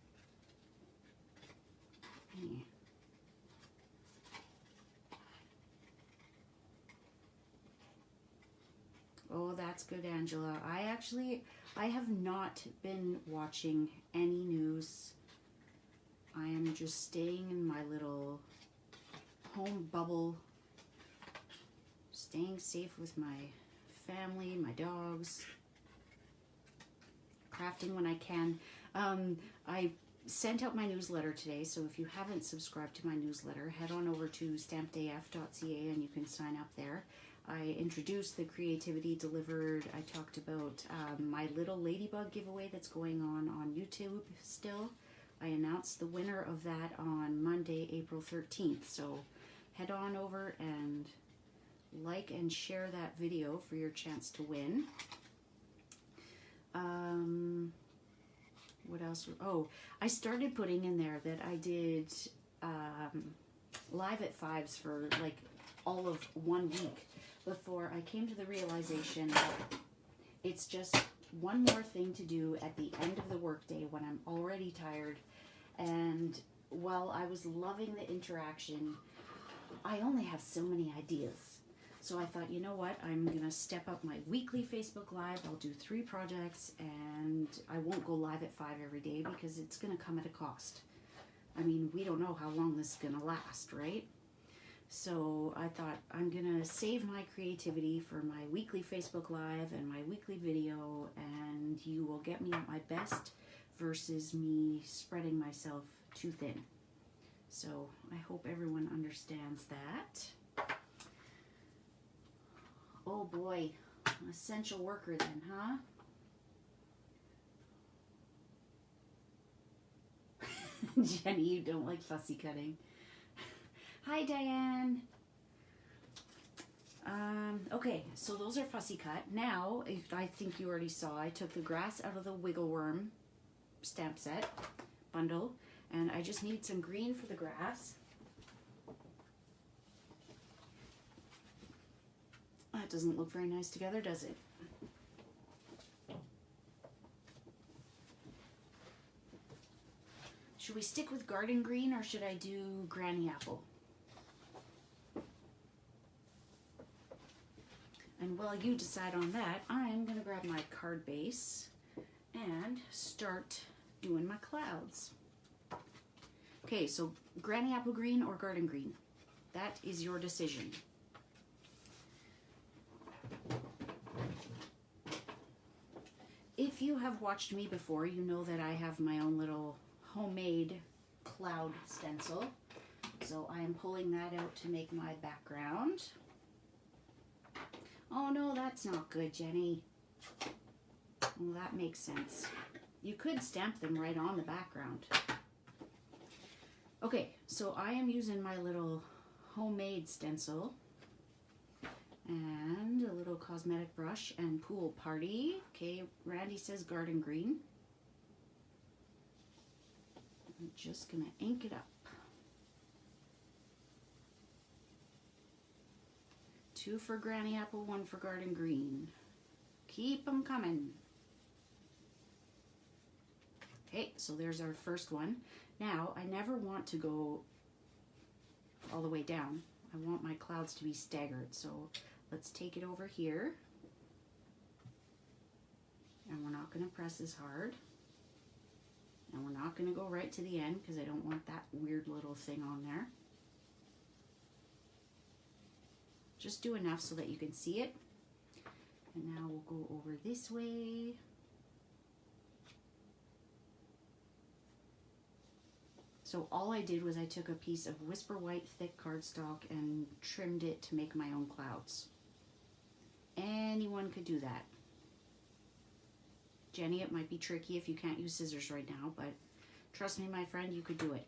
Oh, that's good, Angela. I have not been watching any news. I am just staying in my little home bubble, staying safe with my family, my dogs, crafting when I can. I sent out my newsletter today, so if you haven't subscribed to my newsletter, head on over to stampedaf.ca and you can sign up there. I introduced the Creativity Delivered. I talked about my little ladybug giveaway that's going on YouTube still. I announced the winner of that on Monday, April 13th. So head on over and like and share that video for your chance to win. What else? Oh, I started putting in there that I did live at 5s for like all of 1 week before I came to the realization that it's just one more thing to do at the end of the workday when I'm already tired. And while I was loving the interaction, I only have so many ideas. So I thought, you know what, I'm going to step up my weekly Facebook Live. I'll do 3 projects and I won't go live at 5 every day because it's going to come at a cost. I mean, we don't know how long this is going to last, right? So I thought I'm gonna save my creativity for my weekly Facebook Live and my weekly video, and you will get me at my best versus me spreading myself too thin. So I hope everyone understands that. Oh boy, essential worker then, huh? Jenny, you don't like fussy cutting. Hi, Diane. Okay, so those are fussy cut. Now, if I think you already saw, I took the grass out of the wiggle worm stamp set bundle, and I just need some green for the grass. That doesn't look very nice together, does it? Should we stick with garden green or should I do granny apple? And while you decide on that, I'm gonna grab my card base and start doing my clouds. Okay, so granny apple green or garden green? That is your decision. If you have watched me before, you know that I have my own little homemade cloud stencil. So I am pulling that out to make my background. Oh no, that's not good, Jenny. Well, that makes sense. You could stamp them right on the background. Okay, so I am using my little homemade stencil and a little cosmetic brush and pool party. Okay, Randy says garden green. I'm just gonna ink it up. 2 for granny apple, 1 for garden green. Keep them coming. Okay, so there's our first one. Now, I never want to go all the way down. I want my clouds to be staggered. So let's take it over here. And we're not going to press as hard. And we're not going to go right to the end because I don't want that weird little thing on there. Just do enough so that you can see it. And now we'll go over this way. So all I did was I took a piece of Whisper White thick cardstock and trimmed it to make my own clouds. Anyone could do that. Jenny, it might be tricky if you can't use scissors right now, but trust me, my friend, you could do it.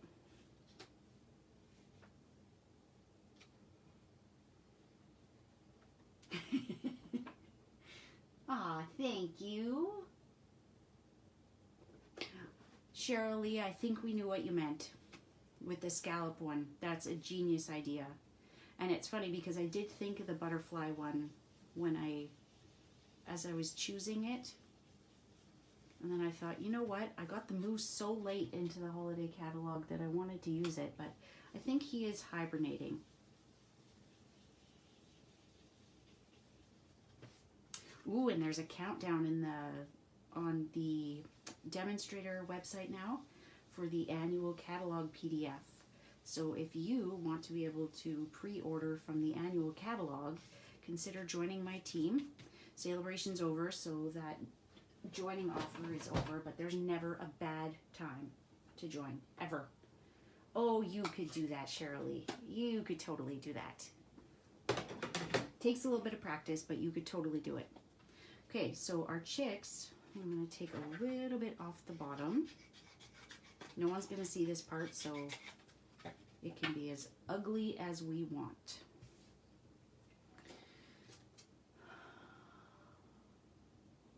Aw, thank you. Cheryl Lee, I think we knew what you meant with the scallop one. That's a genius idea. And it's funny because I did think of the butterfly one as I was choosing it. And then I thought, you know what? I got the moose so late into the holiday catalog that I wanted to use it, but I think he is hibernating. Ooh, and there's a countdown on the demonstrator website now for the annual catalog PDF. So if you want to be able to pre-order from the annual catalog, consider joining my team. Celebration's over, so that joining offer is over, but there's never a bad time to join, ever. Oh, you could do that, Shirley. You could totally do that. Takes a little bit of practice, but you could totally do it. Okay, so our chicks, I'm going to take a little bit off the bottom. No one's going to see this part, so it can be as ugly as we want.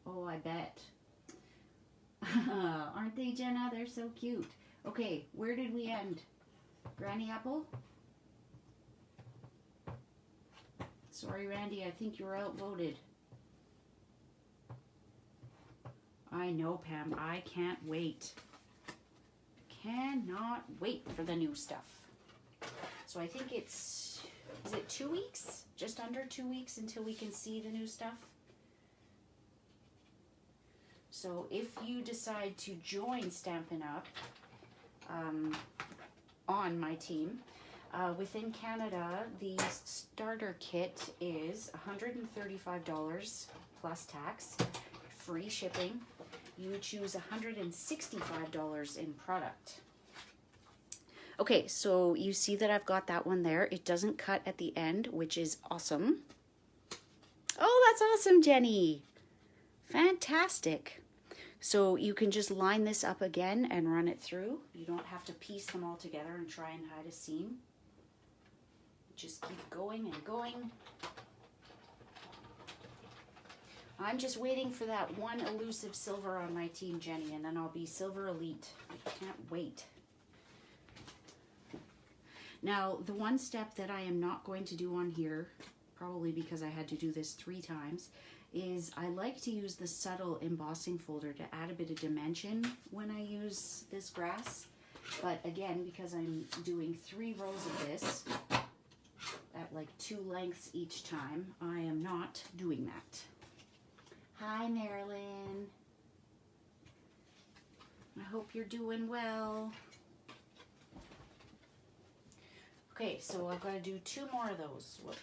Oh, I bet. Aren't they, Jenna? They're so cute. Okay, where did we end? Granny Apple? Sorry, Randy, I think you were outvoted. I know, Pam. I can't wait. Cannot wait for the new stuff. So I think is it 2 weeks? Just under 2 weeks until we can see the new stuff? So if you decide to join Stampin' Up! On my team, Within Canada, the starter kit is $135 plus tax, free shipping. You choose $165 in product. Okay, so you see that I've got that one there. It doesn't cut at the end, which is awesome. Oh, that's awesome, Jenny. Fantastic. So you can just line this up again and run it through. You don't have to piece them all together and try and hide a seam. Just keep going and going. I'm just waiting for that one elusive silver on my team, Jenny, and then I'll be silver elite. I can't wait. Now, the one step that I am not going to do on here, probably because I had to do this 3 times, is I like to use the subtle embossing folder to add a bit of dimension when I use this grass. But again, because I'm doing 3 rows of this at like 2 lengths each time, I am not doing that. Hi, Marilyn. I hope you're doing well. Okay, so I've got to do 2 more of those. Whoops.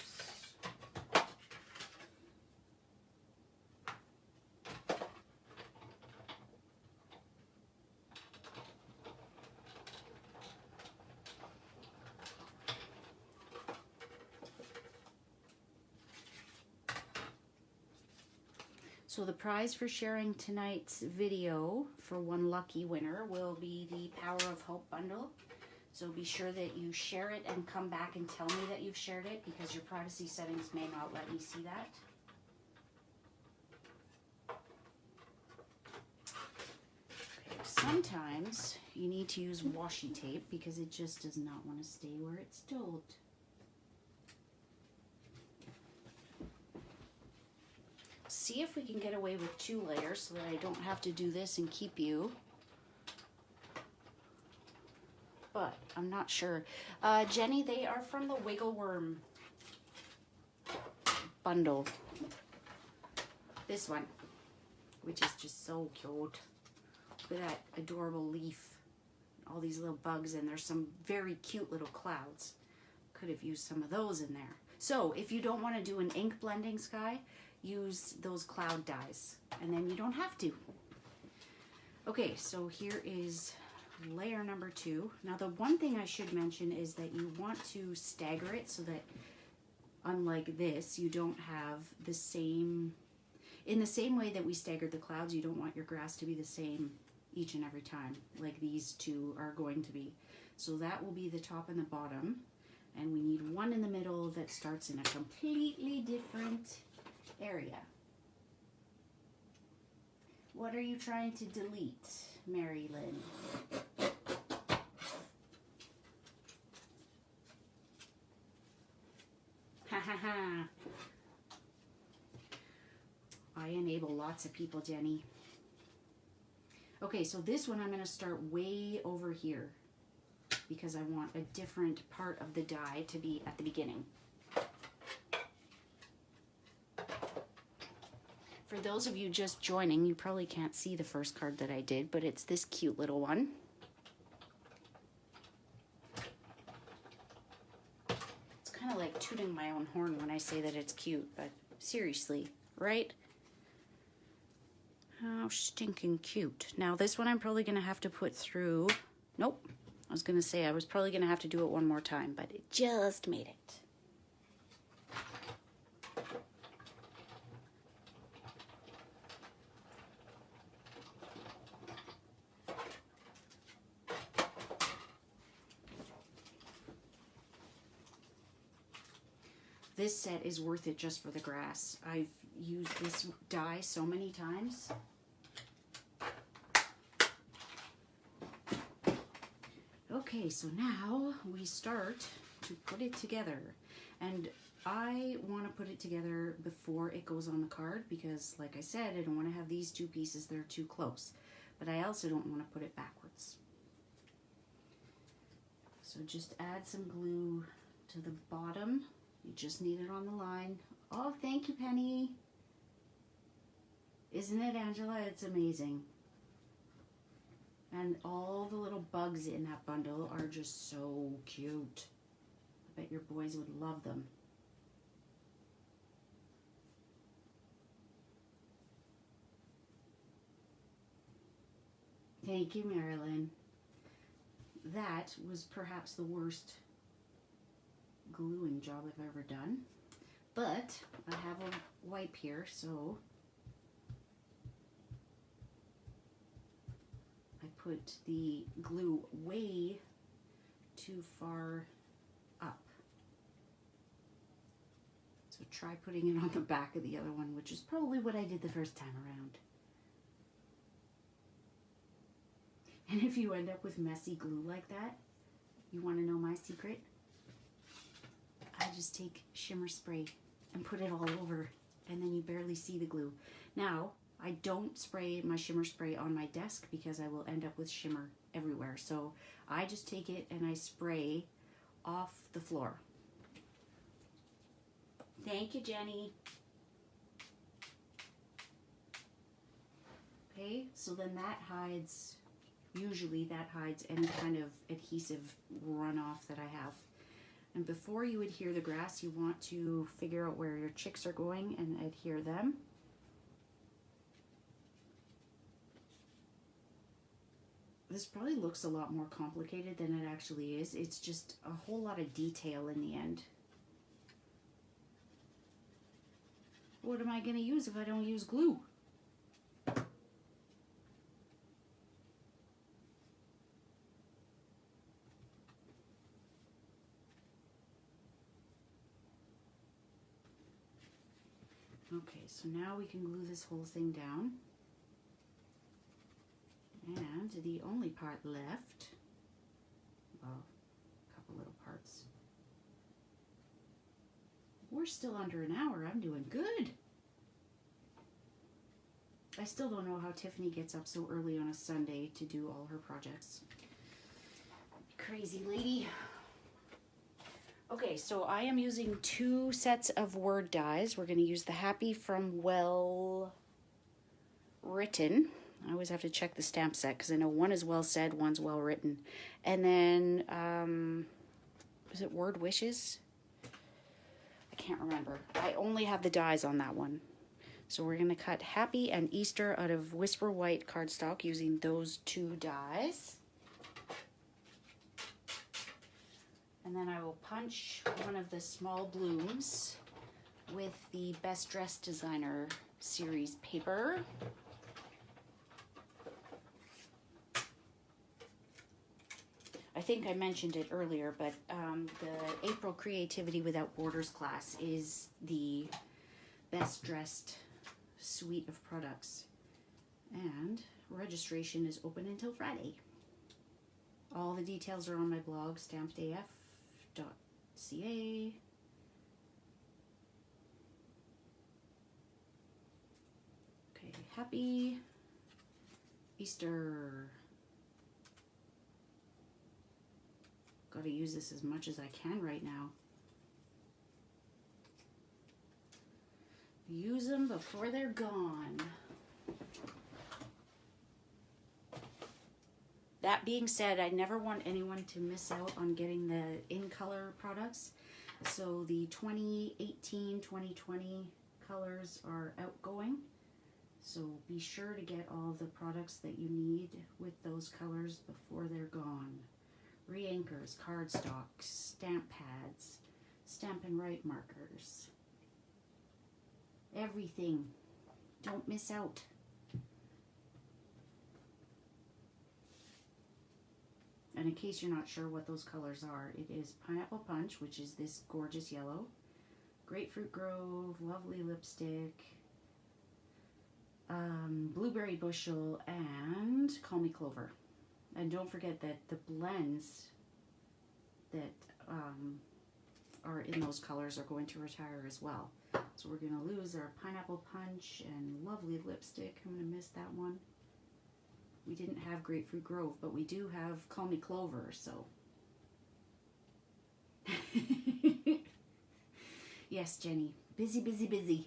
So the prize for sharing tonight's video for one lucky winner will be the Power of Hope bundle. So be sure that you share it and come back and tell me that you've shared it, because your privacy settings may not let me see that. Okay, sometimes you need to use washi tape because it just does not want to stay where it's told. See if we can get away with 2 layers so that I don't have to do this and keep you. But I'm not sure. Jenny, they are from the Wiggle Worm bundle. This one, which is just so cute. Look at that adorable leaf. All these little bugs, and there's some very cute little clouds. Could have used some of those in there. So if you don't want to do an ink blending sky, use those cloud dyes, and then you don't have to. Okay, so here is layer number 2. Now the one thing I should mention is that you want to stagger it so that, unlike this, you don't have the same, in the same way that we staggered the clouds, you don't want your grass to be the same each and every time, like these 2 are going to be. So that will be the top and the bottom, and we need one in the middle that starts in a completely different area. What are you trying to delete, Mary Lynn? Ha ha ha. I enable lots of people, Jenny. Okay, so this one I'm going to start way over here because I want a different part of the die to be at the beginning. For those of you just joining, you probably can't see the first card that I did, but it's this cute little one. It's kind of like tooting my own horn when I say that it's cute, but seriously, right? How stinking cute. Now this one I'm probably going to have to put through... Nope. I was going to say I was probably going to have to do it one more time, but it just made it. This set is worth it just for the grass. I've used this dye so many times. Okay, so now we start to put it together. And I want to put it together before it goes on the card because, like I said, I don't want to have these 2 pieces that are too close. But I also don't want to put it backwards. So just add some glue to the bottom. You just need it on the line. Oh, thank you, Penny. Isn't it, Angela? It's amazing. And all the little bugs in that bundle are just so cute. Bet your boys would love them. Thank you, Marilyn. That was perhaps the worst gluing job I've ever done. But I have a wipe here, so I put the glue way too far up. So try putting it on the back of the other one, which is probably what I did the first time around. And if you end up with messy glue like that, you want to know my secret? I just take shimmer spray and put it all over, and then you barely see the glue. Now, I don't spray my shimmer spray on my desk because I will end up with shimmer everywhere. So I just take it and I spray off the floor. Thank you, Jenny. Okay, so then that hides, usually that hides any kind of adhesive runoff that I have. And before you adhere the grass, you want to figure out where your chicks are going and adhere them. This probably looks a lot more complicated than it actually is. It's just a whole lot of detail in the end. What am I going to use if I don't use glue? Okay, so now we can glue this whole thing down. And the only part left, well, a couple little parts. We're still under an hour. I'm doing good. I still don't know how Tiffany gets up so early on a Sunday to do all her projects. Crazy lady. Okay, so I am using 2 sets of word dies. We're going to use the Happy from Well Written. I always have to check the stamp set because I know one is well said, one's well written. And then, is it Word Wishes? I can't remember. I only have the dies on that one. So we're going to cut Happy and Easter out of Whisper White cardstock using those 2 dies. And then I will punch one of the small blooms with the Best Dressed Designer series paper. I think I mentioned it earlier, but the April Creativity Without Borders class is the Best Dressed suite of products. And registration is open until Friday. All the details are on my blog, stampedaf.ca. Okay, Happy Easter. Got to use this as much as I can right now. Use them before they're gone. That being said, I never want anyone to miss out on getting the in-color products. So the 2018-2020 colors are outgoing. So be sure to get all the products that you need with those colors before they're gone. Re-inkers, cardstock, stamp pads, stamp and write markers. Everything. Don't miss out. And in case you're not sure what those colors are, it is Pineapple Punch, which is this gorgeous yellow, Grapefruit Grove, Lovely Lipstick, Blueberry Bushel, and Call Me Clover. And don't forget that the blends that are in those colors are going to retire as well. So we're going to lose our Pineapple Punch and Lovely Lipstick. I'm going to miss that one. We didn't have Grapefruit Grove, but we do have Call Me Clover, so. Yes, Jenny. Busy, busy, busy.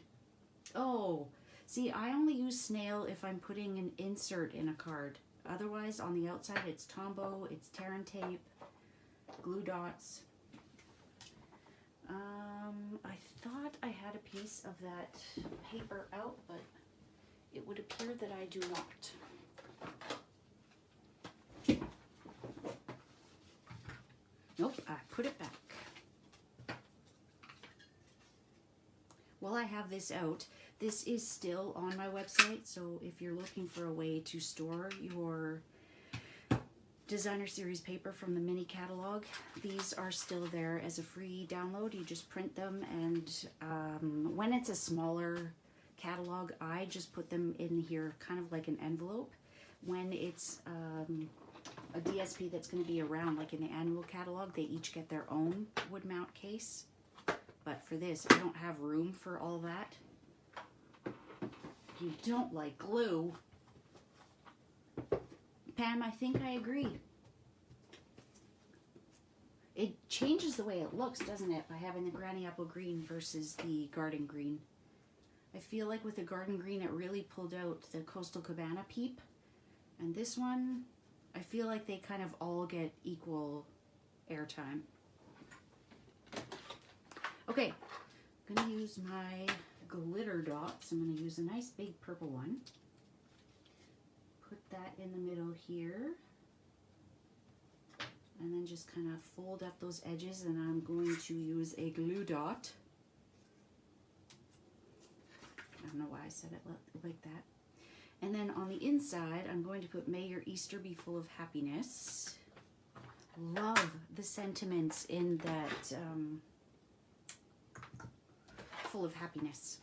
Oh, see, I only use snail if I'm putting an insert in a card. Otherwise, on the outside, it's Tombow, it's Tear and Tape, glue dots. I thought I had a piece of that paper out, but it would appear that I do not. Nope, I put it back. While I have this out, this is still on my website, so if you're looking for a way to store your designer series paper from the mini catalog, these are still there as a free download. You just print them, and when it's a smaller catalog, I just put them in here kind of like an envelope. When it's a DSP that's going to be around, like in the annual catalog, they each get their own wood mount case. But for this, I don't have room for all that. You don't like glue. Pam, I think I agree. It changes the way it looks, doesn't it, by having the granny apple green versus the garden green. I feel like with the garden green, it really pulled out the Coastal Cabana peep. And this one, I feel like they kind of all get equal airtime. Okay, I'm going to use my glitter dots. I'm going to use a nice big purple one. Put that in the middle here. And then just kind of fold up those edges, and I'm going to use a glue dot. I don't know why I said it like that. And then on the inside, I'm going to put "May your Easter be full of happiness." Love the sentiments in that full of happiness.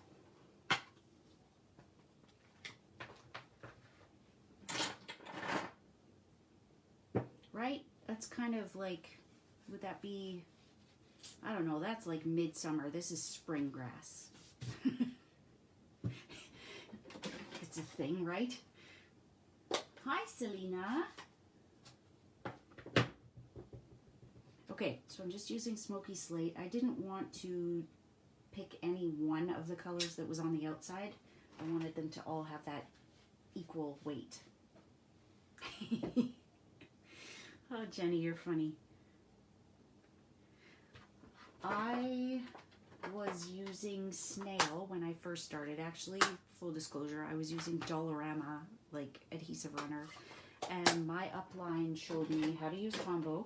Right? That's kind of like, would that be, I don't know, that's like midsummer. This is spring grass. It's a thing, right? Hi, Selena. Okay, so I'm just using Smoky Slate. I didn't want to pick any one of the colors that was on the outside. I wanted them to all have that equal weight. Oh, Jenny, you're funny. I was using Snail when I first started. Actually, full disclosure, I was using Dollarama, like adhesive runner, and my upline showed me how to use Tombow.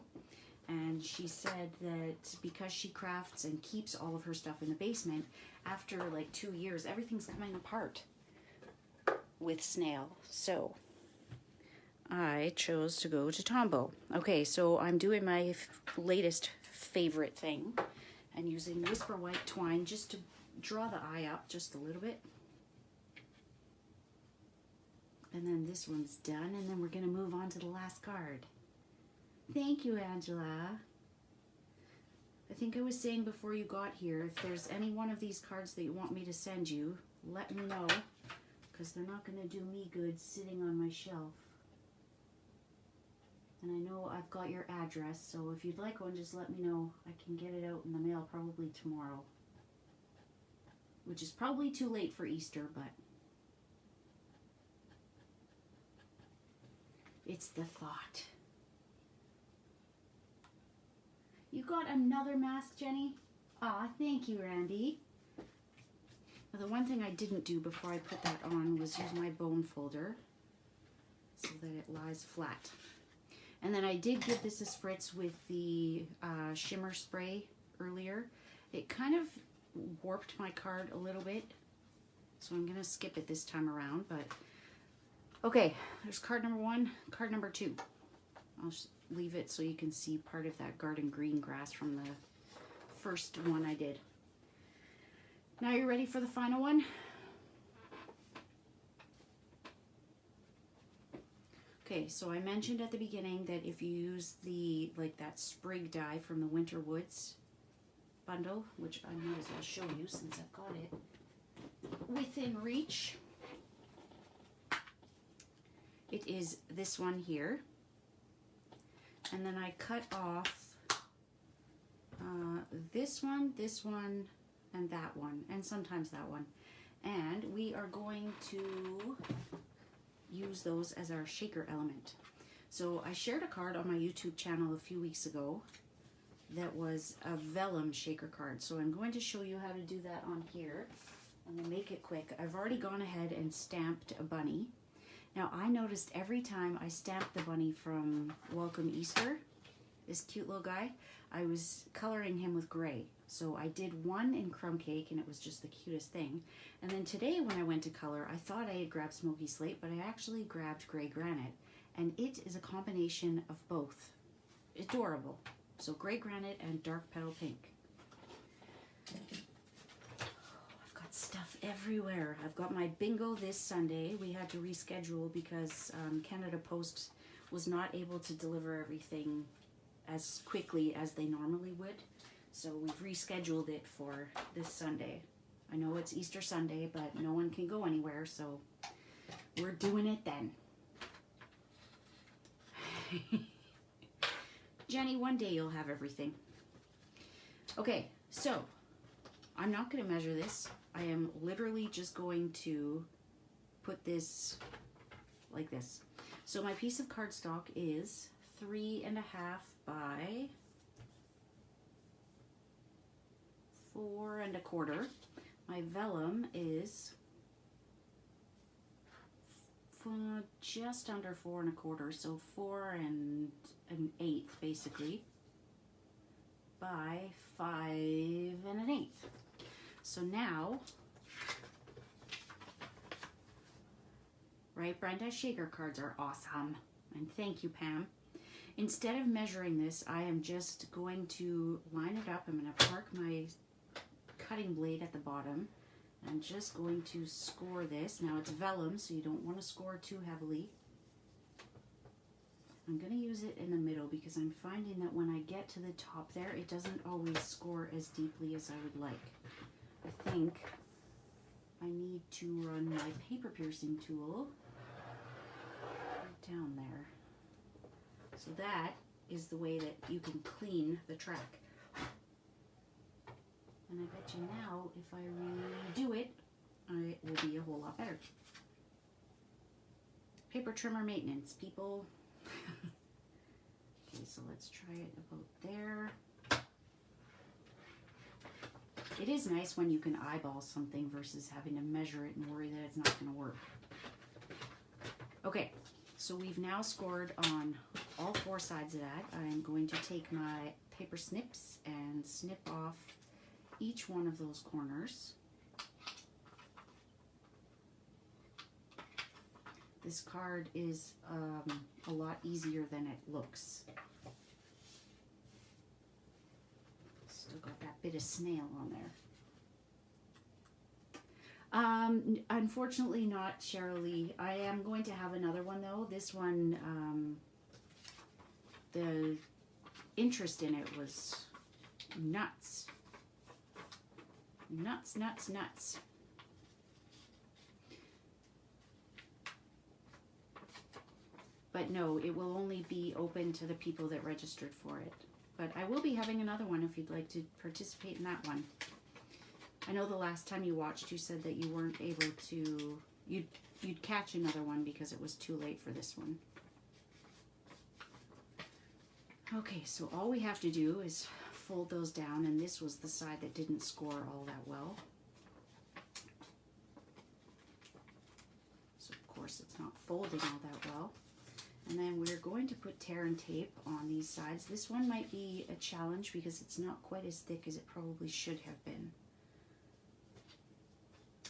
And she said that because she crafts and keeps all of her stuff in the basement, after like 2 years, everything's coming apart with Snail. So I chose to go to Tombow. Okay, so I'm doing my latest favorite thing and using Whisper White twine just to draw the eye up just a little bit. And then this one's done, and then we're going to move on to the last card. Thank you, Angela. I think I was saying before you got here, if there's any one of these cards that you want me to send you, let me know, because they're not going to do me good sitting on my shelf. And I know I've got your address, so if you'd like one, just let me know. I can get it out in the mail probably tomorrow. Which is probably too late for Easter, but it's the thought. You got another mask, Jenny? Aw, thank you, Randy. Now, the one thing I didn't do before I put that on was use my bone folder so that it lies flat. And then I did give this a spritz with the shimmer spray earlier. It kind of warped my card a little bit, so I'm going to skip it this time around. But okay, there's card number 1, card number 2. I'll just leave it so you can see part of that garden green grass from the first one I did. Now you're ready for the final one? Okay, so I mentioned at the beginning that if you use the, like that sprig die from the Winter Woods bundle, which I might as well show you since I've got it within reach, it is this one here. And then I cut off this one, and that one, and sometimes that one. And we are going to use those as our shaker element. So I shared a card on my YouTube channel a few weeks ago that was a vellum shaker card. So I'm going to show you how to do that on here. I'm going to make it quick. I've already gone ahead and stamped a bunny. Now I noticed every time I stamped the bunny from Welcome Easter, this cute little guy, I was coloring him with gray. So I did one in crumb cake and it was just the cutest thing. And then today when I went to color, I thought I had grabbed smoky slate, but I actually grabbed gray granite. And it is a combination of both. Adorable. So gray granite and dark petal pink. I've got stuff everywhere. I've got my bingo this Sunday. We had to reschedule because Canada Post was not able to deliver everything as quickly as they normally would. So we've rescheduled it for this Sunday. I know it's Easter Sunday, but no one can go anywhere, so we're doing it then. Jenny, one day you'll have everything. Okay, so I'm not going to measure this. I am literally just going to put this like this. So my piece of cardstock is 3.5 by 4.25. My vellum is just under 4.25, so 4 1/8 basically by 5 1/8. So now, right, Brenda, shaker cards are awesome, and thank you, Pam. Instead of measuring this, I am just going to line it up. I'm going to park my cutting blade at the bottom. I'm just going to score this. Now it's vellum, so you don't want to score too heavily. I'm going to use it in the middle because I'm finding that when I get to the top there, it doesn't always score as deeply as I would like. I think I need to run my paper piercing tool right down there. So that is the way that you can clean the track. And I bet you now, if I redo it, it will be a whole lot better. Paper trimmer maintenance, people. Okay, so let's try it about there. It is nice when you can eyeball something versus having to measure it and worry that it's not going to work. Okay, so we've now scored on all 4 sides of that. I'm going to take my paper snips and snip off each one of those corners. This card is a lot easier than it looks. Still got that bit of snail on there. Unfortunately not, Cheryl Lee. I am going to have another one though. This one, the interest in it was nuts. Nuts, nuts, nuts. But no, it will only be open to the people that registered for it. But I will be having another one if you'd like to participate in that one. I know the last time you watched, you said that you weren't able to, you'd catch another one because it was too late for this one. Okay, so all we have to do is fold those down, and this was the side that didn't score all that well. So of course it's not folding all that well. And then we're going to put tear and tape on these sides. This one might be a challenge because it's not quite as thick as it probably should have been.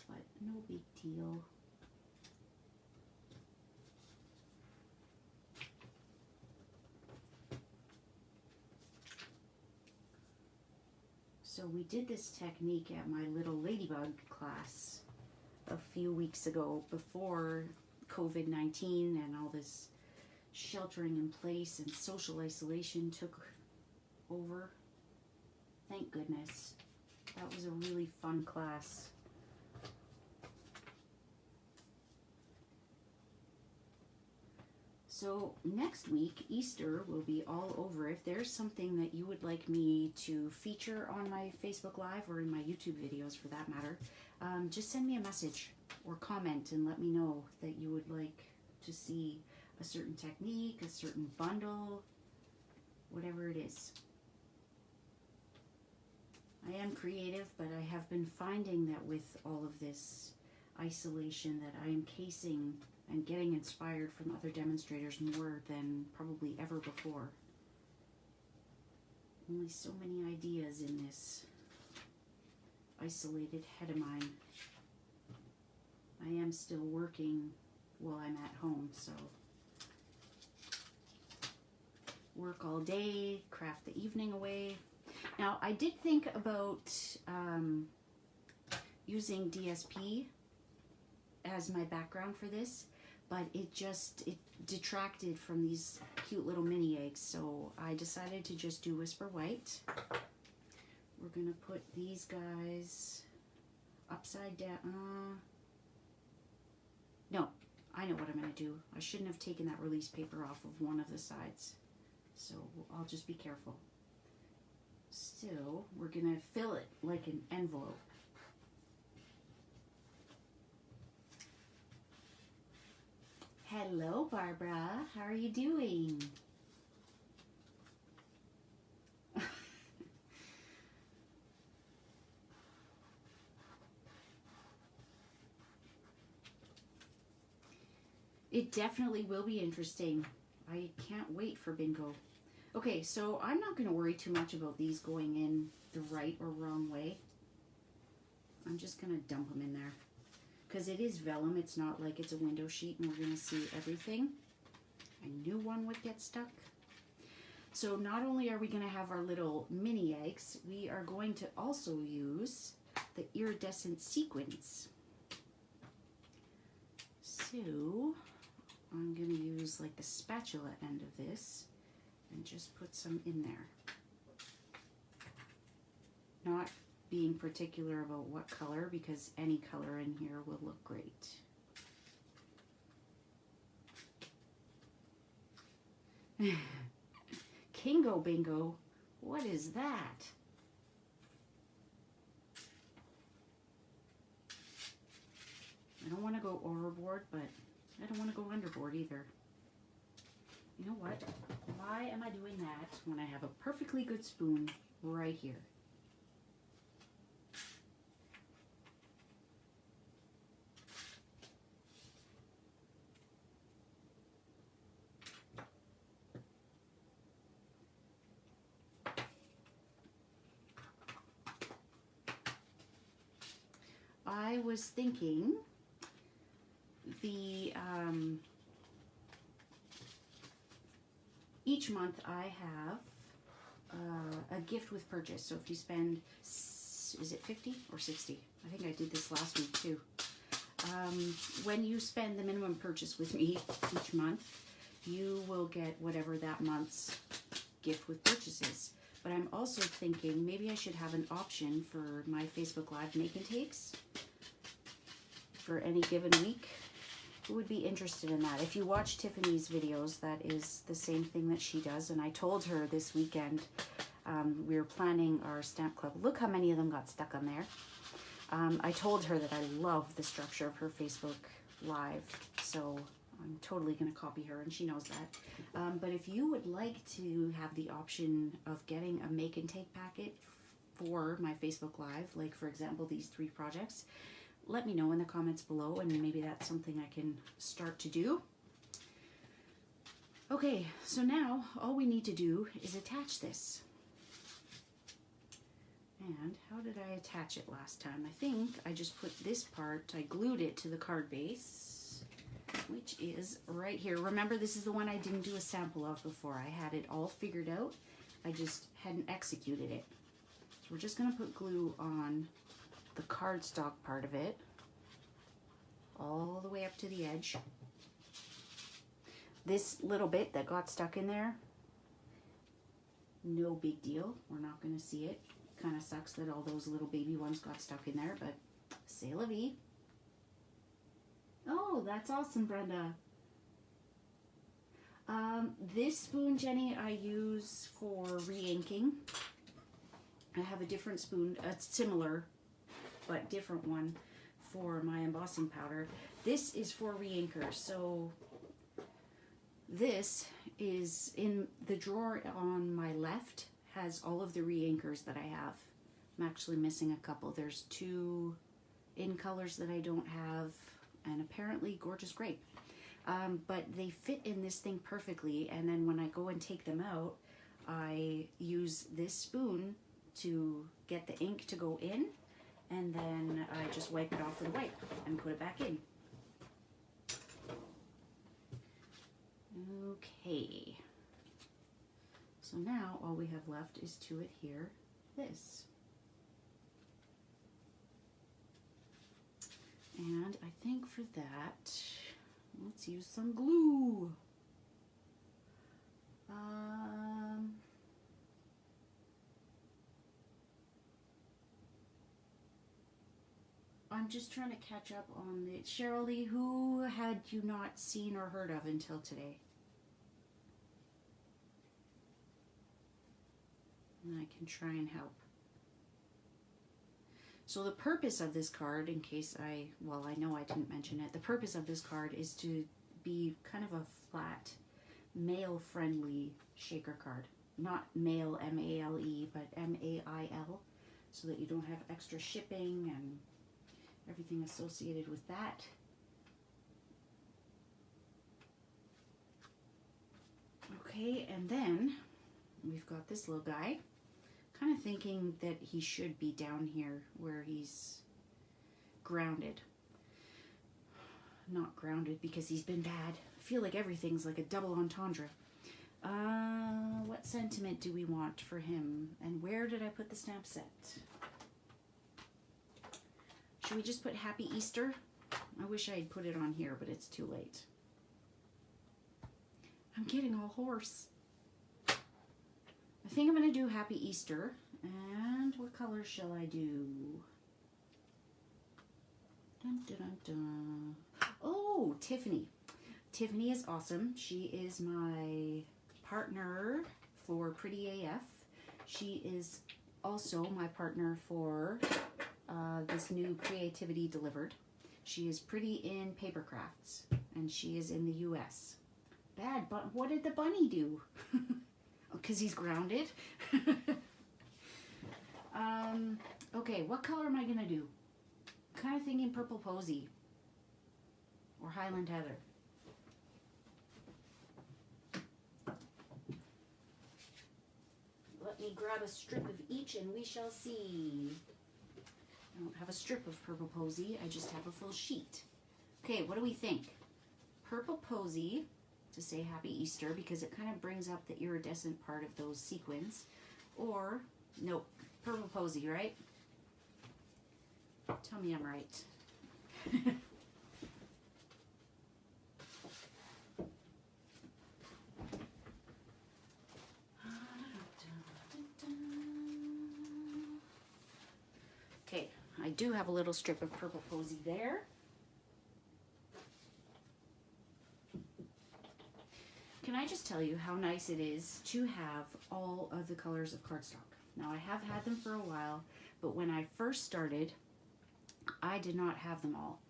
But no big deal. So we did this technique at my little ladybug class a few weeks ago before COVID-19 and all this sheltering in place and social isolation took over. Thank goodness. That was a really fun class. So next week, Easter will be all over. If there's something that you would like me to feature on my Facebook Live or in my YouTube videos for that matter, just send me a message or comment and let me know that you would like to see a certain technique, a certain bundle, whatever it is. I am creative, but I have been finding that with all of this isolation that I am casing and getting inspired from other demonstrators more than probably ever before. Only so many ideas in this isolated head of mine. I am still working while I'm at home, so work all day, craft the evening away. Now, I did think about using DSP as my background for this, but it detracted from these cute little mini eggs, so I decided to just do Whisper White. We're gonna put these guys upside down. No, I know what I'm gonna do. I shouldn't have taken that release paper off of one of the sides, so I'll just be careful. So we're gonna fill it like an envelope. Hello, Barbara. How are you doing? It definitely will be interesting. I can't wait for bingo. Okay, so I'm not going to worry too much about these going in the right or wrong way. I'm just going to dump them in there. Because it is vellum, it's not like it's a window sheet and we're going to see everything. I knew one would get stuck. So not only are we going to have our little mini eggs, we are going to also use the iridescent sequins. So I'm going to use like the spatula end of this and just put some in there. Not being particular about what color, because any color in here will look great. Kingo bingo, what is that? I don't want to go overboard, but I don't want to go underboard either. You know what? Why am I doing that when I have a perfectly good spoon right here? I was thinking each month I have a gift with purchase. So if you spend, is it 50 or 60? I think I did this last week too. When you spend the minimum purchase with me each month, you will get whatever that month's gift with purchase is. But I'm also thinking maybe I should have an option for my Facebook Live make and takes for any given week. Who would be interested in that? If you watch Tiffany's videos, that is the same thing that she does. And I told her this weekend, we were planning our stamp club. Look how many of them got stuck on there. I told her that I love the structure of her Facebook Live. So I'm totally going to copy her, and she knows that. But if you would like to have the option of getting a make and take packet for my Facebook Live, like for example, these 3 projects, let me know in the comments below, and maybe that's something I can start to do. Okay, so now all we need to do is attach this. And how did I attach it last time? I think I just put this part, I glued it to the card base, which is right here. Remember, this is the one I didn't do a sample of before. I had it all figured out. I just hadn't executed it. So we're just going to put glue on the cardstock part of it all the way up to the edge. This little bit that got stuck in there, no big deal. We're not going to see it. Kind of sucks that all those little baby ones got stuck in there, but c'est la vie. Oh, that's awesome, Brenda. This spoon, Jenny, I use for re-inking. I have a different spoon, a similar but different one for my embossing powder. This is for re-inker. So this is in the drawer on my left, has all of the re-inkers that I have. I'm actually missing a couple. There's 2 in colors that I don't have, and apparently Gorgeous Grape. But they fit in this thing perfectly, and then when I go and take them out, I use this spoon to get the ink to go in, and then I just wipe it off with a wipe and put it back in. Okay. So now all we have left is to adhere this. And I think for that, let's use some glue. I'm just trying to catch up on the Cheryl Lee. Who had you not seen or heard of until today? And I can try and help. So the purpose of this card, in case I know I didn't mention it, the purpose of this card is to be kind of a flat, male-friendly shaker card. Not male, M-A-L-E, but M-A-I-L, so that you don't have extra shipping and everything associated with that. Okay, and then we've got this little guy. Kind of thinking that he should be down here where he's grounded. Not grounded because he's been bad. I feel like everything's like a double entendre. What sentiment do we want for him? And where did I put the stamp set? Should we just put Happy Easter? I wish I had put it on here, but it's too late. I'm getting all hoarse. I think I'm going to do Happy Easter. And what color shall I do? Dun, dun, dun, dun. Oh, Tiffany. Tiffany is awesome. She is my partner for Pretty AF. She is also my partner for this new Creativity Delivered. She is pretty in paper crafts, and she is in the US. Bad, but what did the bunny do? Because he's grounded. Okay, what color am I gonna do? Kind of thinking Purple Posy or Highland Heather. Let me grab a strip of each and we shall see. I don't have a strip of Purple Posy, I just have a full sheet. Okay, what do we think? Purple Posy, to say Happy Easter, because it kind of brings up the iridescent part of those sequins. Or, nope, Purple Posy, right? Tell me I'm right. Okay, I do have a little strip of Purple Posy there. Can I just tell you how nice it is to have all of the colors of cardstock? Now, I have had them for a while, but when I first started, I did not have them all.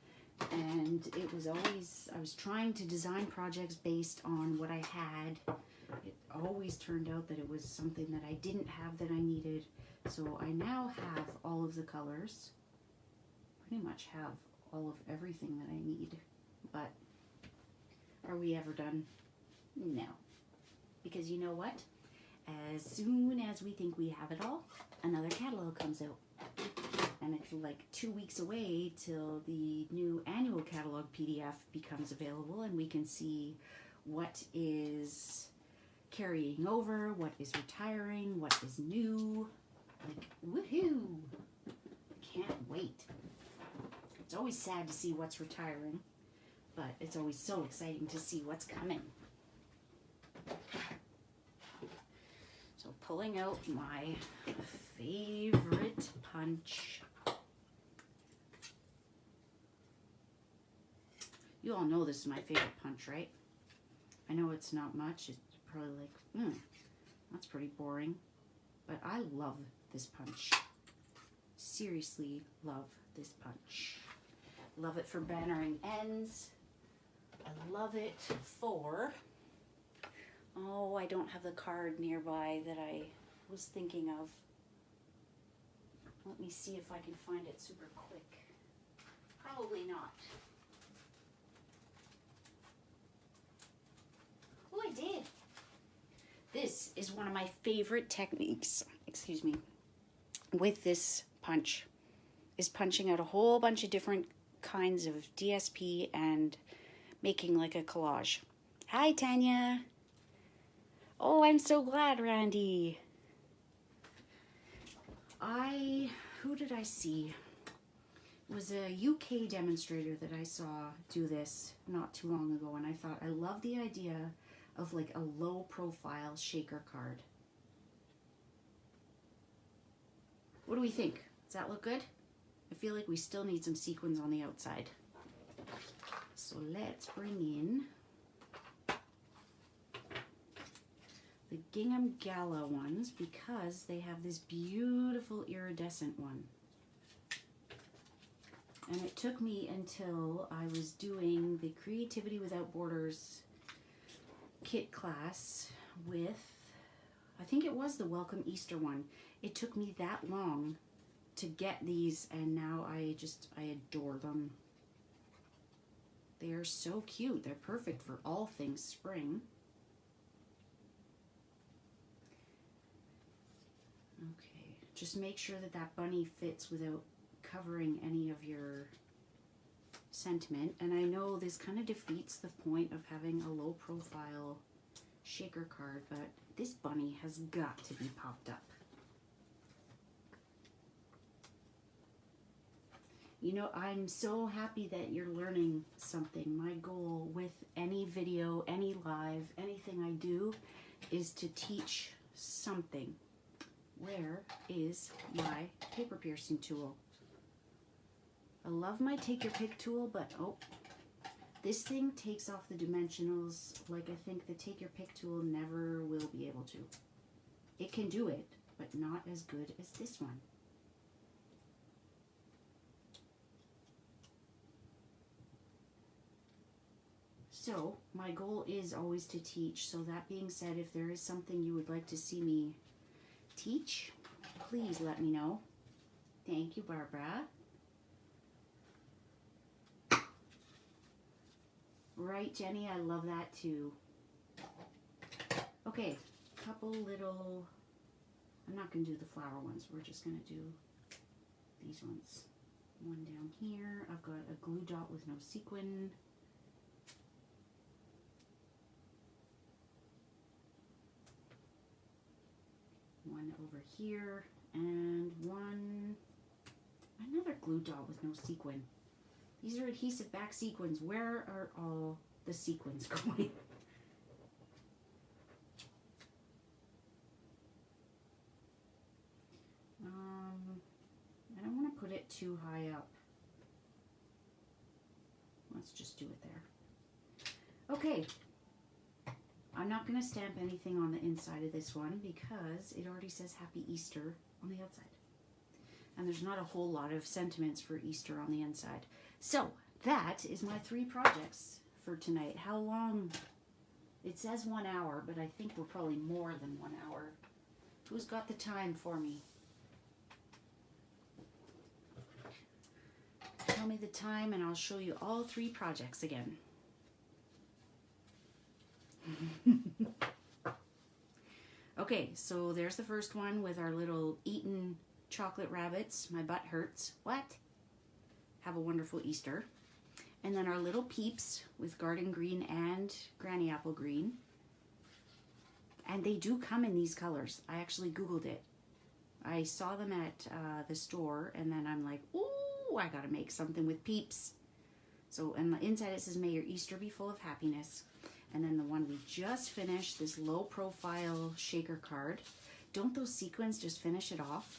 And it was always, I was trying to design projects based on what I had. It always turned out that it was something that I didn't have that I needed. So I now have all of the colors. Pretty much have all of everything that I need. But are we ever done? No. Because you know what? As soon as we think we have it all, another catalog comes out. And it's like 2 weeks away till the new annual catalog PDF becomes available, and we can see what is carrying over, what is retiring, what is new. Like, woohoo! I can't wait. It's always sad to see what's retiring, but it's always so exciting to see what's coming. So pulling out my favorite punch. You all know this is my favorite punch, right? I know it's not much. It's probably like, that's pretty boring. But I love this punch. Seriously love this punch. Love it for bannering ends. I love it for... Oh, I don't have the card nearby that I was thinking of. Let me see if I can find it super quick. Probably not. Oh, I did. This is one of my favorite techniques, excuse me, with this punch, is punching out a whole bunch of different kinds of DSP and making like a collage. Hi, Tanya. Oh, I'm so glad, Randy. Who did I see? It was a UK demonstrator that I saw do this not too long ago, and I thought, I love the idea of like a low profile shaker card. What do we think? Does that look good? I feel like we still need some sequins on the outside. So let's bring in the gingham gala ones because they have this beautiful iridescent one. And it took me until I was doing the Creativity Without Borders kit class with, I think it was the Welcome Easter one. It took me that long to get these, and now I adore them. They are so cute. They're perfect for all things spring. Okay, just make sure that that bunny fits without covering any of your sentiment. And I know this kind of defeats the point of having a low profile shaker card, but this bunny has got to be popped up. You know, I'm so happy that you're learning something. My goal with any video, any live, anything I do is to teach something. Where is my paper piercing tool? I love my take your pick tool, but oh, this thing takes off the dimensionals like I think the take your pick tool never will be able to. It can do it, but not as good as this one. So my goal is always to teach. So that being said, if there is something you would like to see me teach, please let me know. Thank you, Barbara. Right, Jenny, I love that too. Okay, couple little, I'm not going to do the flower ones. We're just going to do these ones. One down here. I've got a glue dot with no sequin. One over here, and another glue dot with no sequin. These are adhesive back sequins. Where are all the sequins going? I don't want to put it too high up. Let's just do it there. Okay. I'm not going to stamp anything on the inside of this one because it already says Happy Easter on the outside. And there's not a whole lot of sentiments for Easter on the inside. So that is my 3 projects for tonight. How long? It says 1 hour, but I think we're probably more than 1 hour. Who's got the time for me? Tell me the time and I'll show you all 3 projects again. Okay, so there's the first one with our little eaten chocolate rabbits. My butt hurts. What? Have a wonderful Easter. And then our little peeps with garden green and granny apple green. And they do come in these colors. I actually Googled it. I saw them at the store, and then I'm like, ooh, I gotta make something with peeps. So, and the inside it says, may your Easter be full of happiness. And then the one we just finished, this low profile shaker card. Don't those sequins just finish it off?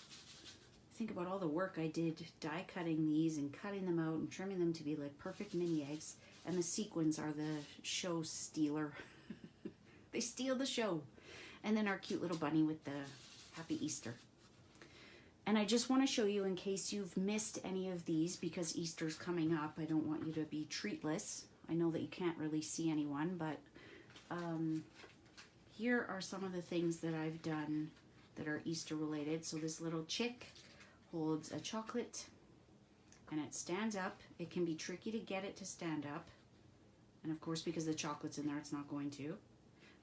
Think about all the work I did die cutting these and cutting them out and trimming them to be like perfect mini eggs. And the sequins are the show stealer. They steal the show. And then our cute little bunny with the Happy Easter. And I just want to show you, in case you've missed any of these, because Easter's coming up, I don't want you to be treatless. I know that you can't really see anyone, but here are some of the things that I've done that are Easter related. So this little chick holds a chocolate and it stands up. It can be tricky to get it to stand up. And of course, because the chocolate's in there, it's not going to.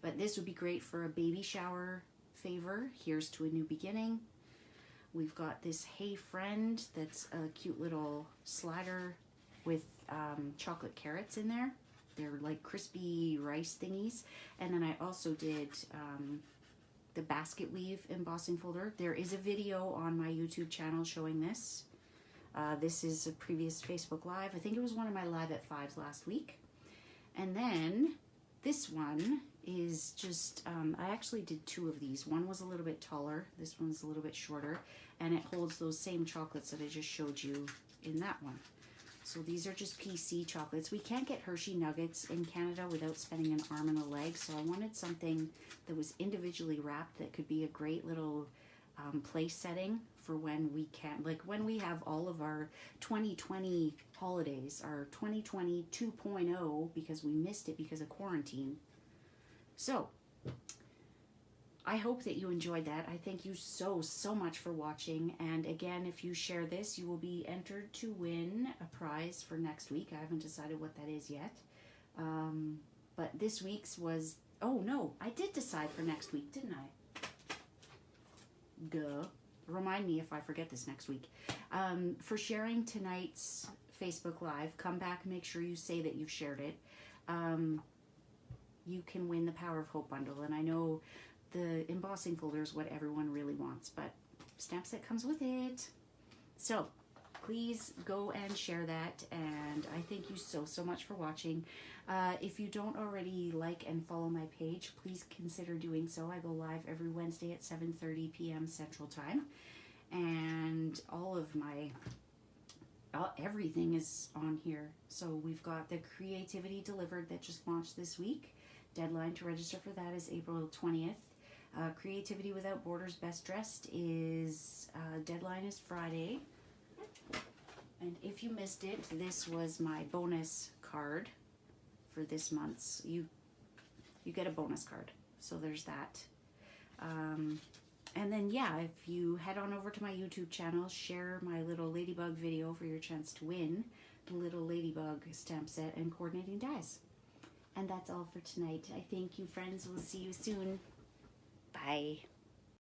But this would be great for a baby shower favor. Here's to a new beginning. We've got this Hey Friend that's a cute little slider with chocolate carrots in there. They're like crispy rice thingies. And then I also did the basket weave embossing folder. There is a video on my YouTube channel showing this. This is a previous Facebook Live. I think it was one of my Live at 5s last week. And then this one is just, I actually did 2 of these. One was a little bit taller. This one's a little bit shorter. And it holds those same chocolates that I just showed you in that one. So these are just PC chocolates. We can't get Hershey Nuggets in Canada without spending an arm and a leg. So I wanted something that was individually wrapped that could be a great little place setting for when we can, like when we have all of our 2020 holidays, our 2020 2.0, because we missed it because of quarantine. So I hope that you enjoyed that. I thank you so much for watching. And again, if you share this, you will be entered to win a prize for next week. I haven't decided what that is yet. But this week's was, oh no, I did decide for next week, didn't I? Duh. Remind me if I forget this next week. For sharing tonight's Facebook Live, come back and make sure you say that you've shared it. You can win the Power of Hope bundle. And I know the embossing folder is what everyone really wants, but stamp set comes with it. So please go and share that. And I thank you so much for watching. If you don't already like and follow my page, please consider doing so. I go live every Wednesday at 7:30 p.m. Central Time. And all of my, everything is on here. So we've got the Creativity Delivered that just launched this week. Deadline to register for that is April 20th. Creativity Without Borders Best Dressed is, deadline is Friday. And if you missed it, this was my bonus card for this month's. You get a bonus card. So there's that. And then, yeah, if you head on over to my YouTube channel, share my little ladybug video for your chance to win the little ladybug stamp set and coordinating dies. And that's all for tonight. I thank you, friends. We'll see you soon. Bye.